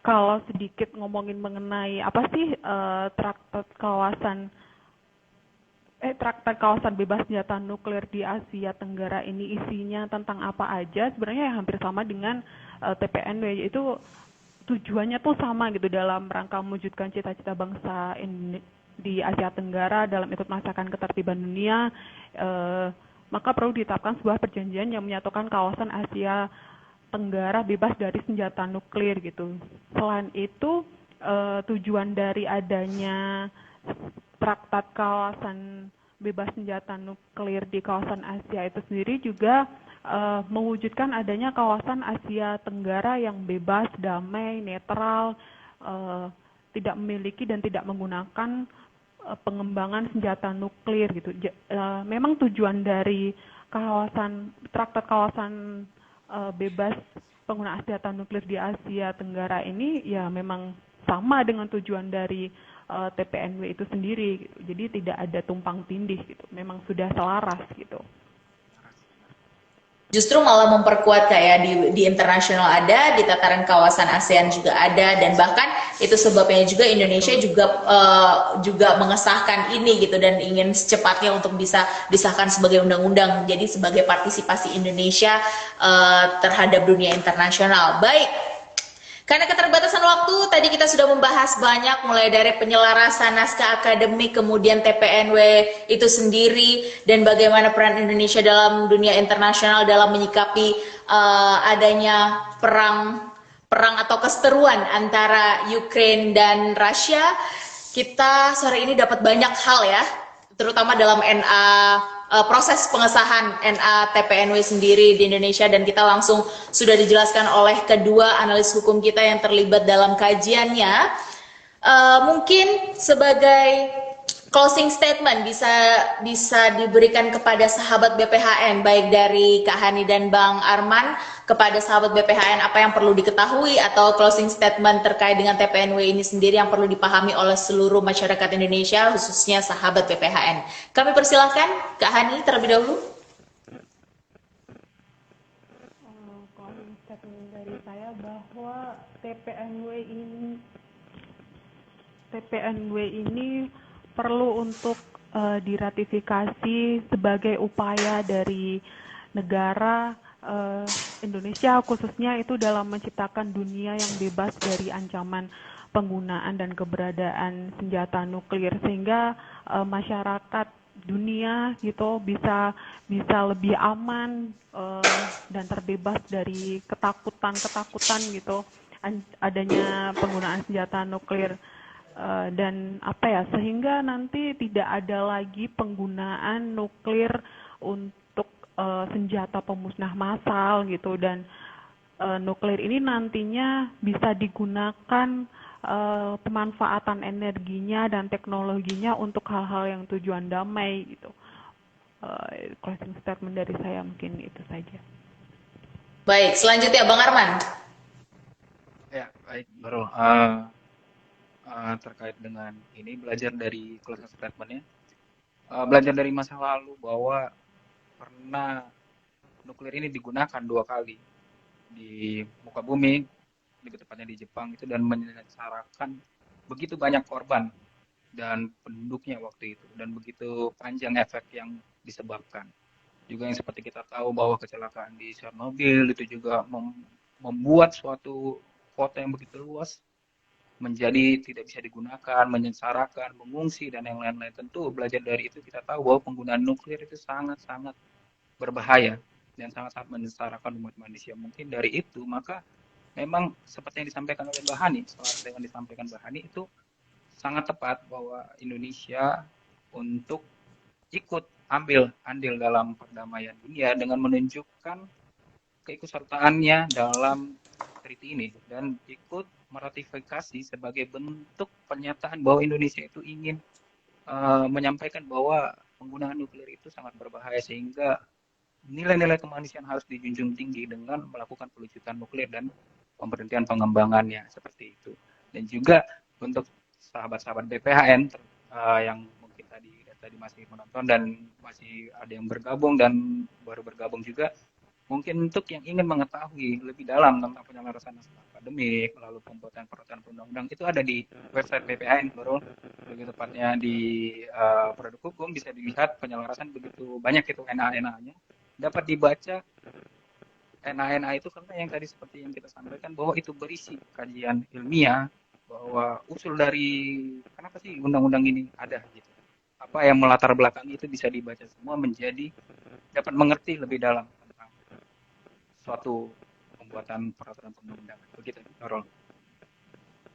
Kalau sedikit ngomongin mengenai apa sih traktat kawasan bebas senjata nuklir di Asia Tenggara ini isinya tentang apa aja, sebenarnya hampir sama dengan TPNW, yaitu tujuannya tuh sama gitu dalam rangka mewujudkan cita-cita bangsa di Asia Tenggara dalam ikut merasakan ketertiban dunia, maka perlu ditetapkan sebuah perjanjian yang menyatukan kawasan Asia Tenggara bebas dari senjata nuklir gitu. Selain itu, tujuan dari adanya traktat kawasan bebas senjata nuklir di kawasan Asia itu sendiri juga mewujudkan adanya kawasan Asia Tenggara yang bebas, damai, netral, tidak memiliki dan tidak menggunakan pengembangan senjata nuklir gitu. Memang tujuan dari traktat kawasan bebas penggunaan senjata nuklir di Asia Tenggara ini ya memang sama dengan tujuan dari TPNW itu sendiri gitu. Jadi tidak ada tumpang tindih gitu. Memang sudah selaras gitu. Justru malah memperkuat kayak di internasional ada, di tataran kawasan ASEAN juga ada, dan bahkan itu sebabnya juga Indonesia juga mengesahkan ini gitu dan ingin secepatnya untuk bisa disahkan sebagai undang-undang. Jadi sebagai partisipasi Indonesia terhadap dunia internasional. Baik. Karena keterbatasan waktu, tadi kita sudah membahas banyak mulai dari penyelarasan naskah akademik, kemudian TPNW itu sendiri, dan bagaimana peran Indonesia dalam dunia internasional dalam menyikapi adanya perang atau keseteruan antara Ukraine dan Rusia. Kita sore ini dapat banyak hal ya, terutama dalam proses pengesahan NA TPNW sendiri di Indonesia, dan kita langsung sudah dijelaskan oleh kedua analis hukum kita yang terlibat dalam kajiannya. Mungkin sebagai closing statement bisa diberikan kepada sahabat BPHN, baik dari Kak Hani dan Bang Arman, kepada sahabat BPHN apa yang perlu diketahui atau closing statement terkait dengan TPNW ini sendiri yang perlu dipahami oleh seluruh masyarakat Indonesia, khususnya sahabat BPHN. Kami persilahkan Kak Hani terlebih dahulu. Closing statement dari saya bahwa TPNW ini perlu untuk diratifikasi sebagai upaya dari negara Indonesia khususnya itu dalam menciptakan dunia yang bebas dari ancaman penggunaan dan keberadaan senjata nuklir, sehingga masyarakat dunia gitu bisa lebih aman dan terbebas dari ketakutan gitu adanya penggunaan senjata nuklir. Dan sehingga nanti tidak ada lagi penggunaan nuklir untuk senjata pemusnah massal gitu, dan nuklir ini nantinya bisa digunakan pemanfaatan energinya dan teknologinya untuk hal-hal yang tujuan damai gitu. Closing statement dari saya mungkin itu saja. Baik, selanjutnya Bang Arman. Ya, baik, Bro. Terkait dengan ini, belajar dari closing statement-nya, belajar dari masa lalu bahwa pernah nuklir ini digunakan 2 kali di muka bumi, lebih tepatnya di Jepang itu, dan menyengsarakan begitu banyak korban dan penduduknya waktu itu, dan begitu panjang efek yang disebabkan. Juga yang seperti kita tahu bahwa kecelakaan di Chernobyl itu juga membuat suatu kota yang begitu luas menjadi tidak bisa digunakan, menyengsarakan, mengungsi, dan yang lain-lain. Tentu belajar dari itu kita tahu bahwa penggunaan nuklir itu sangat-sangat berbahaya dan sangat-sangat menyengsarakan umat manusia. Mungkin dari itu, maka memang seperti yang disampaikan oleh Mbak Hani, dengan disampaikan Mbak Hani itu sangat tepat bahwa Indonesia untuk ikut ambil andil dalam perdamaian dunia dengan menunjukkan keikutsertaannya dalam treaty ini dan ikut meratifikasi sebagai bentuk pernyataan bahwa Indonesia itu ingin menyampaikan bahwa penggunaan nuklir itu sangat berbahaya, sehingga nilai-nilai kemanusiaan harus dijunjung tinggi dengan melakukan pelucutan nuklir dan pemberhentian pengembangannya seperti itu. Dan juga untuk sahabat-sahabat BPHN yang mungkin tadi masih menonton dan masih ada yang bergabung dan baru bergabung juga, mungkin untuk yang ingin mengetahui lebih dalam tentang penyelarasan naskah akademik, lalu pembuatan peraturan perundang-undang, itu ada di website BPHN, Nurul. Lebih tepatnya di produk hukum bisa dilihat penyelarasan begitu banyak itu NA-NA-nya. Dapat dibaca NA-NA itu karena yang tadi seperti yang kita sampaikan bahwa itu berisi kajian ilmiah, bahwa usul dari kenapa sih undang-undang ini ada gitu. Apa yang melatar belakangi itu bisa dibaca semua menjadi dapat mengerti lebih dalam tentang suatu pembuatan peraturan perundang-undangan. Begitu, Nurul.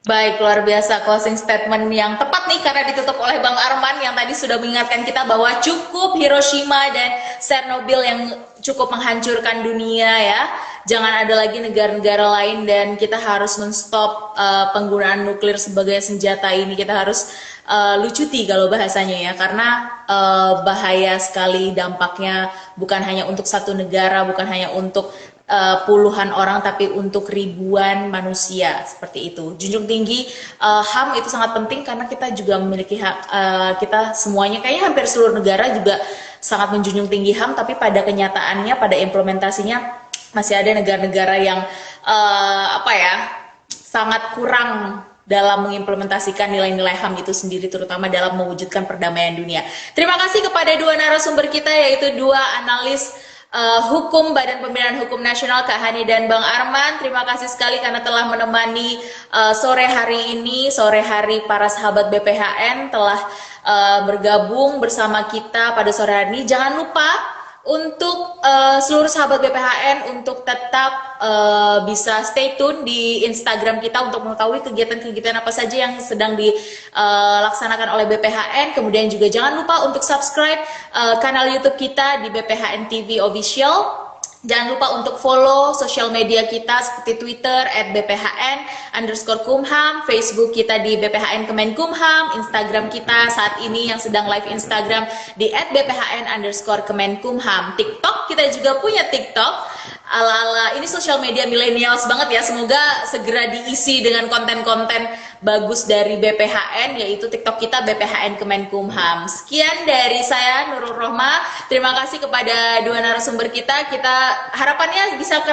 Baik, luar biasa closing statement yang tepat nih karena ditutup oleh Bang Arman yang tadi sudah mengingatkan kita bahwa cukup Hiroshima dan Chernobyl yang cukup menghancurkan dunia ya. Jangan ada lagi negara-negara lain dan kita harus menstop penggunaan nuklir sebagai senjata ini. Kita harus lucuti kalau bahasanya ya, karena bahaya sekali dampaknya bukan hanya untuk satu negara, bukan hanya untuk puluhan orang tapi untuk ribuan manusia seperti itu. Junjung tinggi HAM itu sangat penting karena kita juga memiliki hak, kita semuanya kayaknya hampir seluruh negara juga sangat menjunjung tinggi HAM, tapi pada kenyataannya pada implementasinya masih ada negara-negara yang sangat kurang dalam mengimplementasikan nilai-nilai HAM itu sendiri, terutama dalam mewujudkan perdamaian dunia. Terima kasih kepada dua narasumber kita, yaitu dua analis hukum Badan Pembinaan Hukum Nasional, Kak Hani dan Bang Arman. Terima kasih sekali karena telah menemani sore hari ini, sore hari para sahabat BPHN telah bergabung bersama kita pada sore hari ini. Jangan lupa untuk seluruh sahabat BPHN untuk tetap bisa stay tune di Instagram kita untuk mengetahui kegiatan-kegiatan apa saja yang sedang dilaksanakan oleh BPHN. Kemudian juga jangan lupa untuk subscribe kanal YouTube kita di BPHN TV Official. Jangan lupa untuk follow sosial media kita seperti Twitter @bphn_kumham, Facebook kita di BPHN Kemenkumham, Instagram kita saat ini yang sedang live Instagram di @bphn_kemenkumham. TikTok kita juga punya TikTok. Ala-ala ini sosial media millennials banget ya. Semoga segera diisi dengan konten-konten bagus dari BPHN, yaitu TikTok kita BPHN Kemenkumham. Sekian dari saya Nurul Rohma. Terima kasih kepada dua narasumber kita. Kita harapannya bisa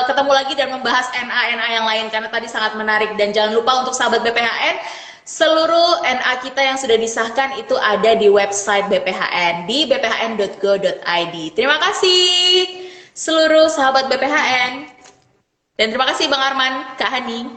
ketemu lagi dan membahas NA yang lain karena tadi sangat menarik. Dan jangan lupa untuk sahabat BPHN, seluruh NA kita yang sudah disahkan itu ada di website BPHN di bphn.go.id. Terima kasih seluruh sahabat BPHN. Dan terima kasih Bang Arman, Kak Hani.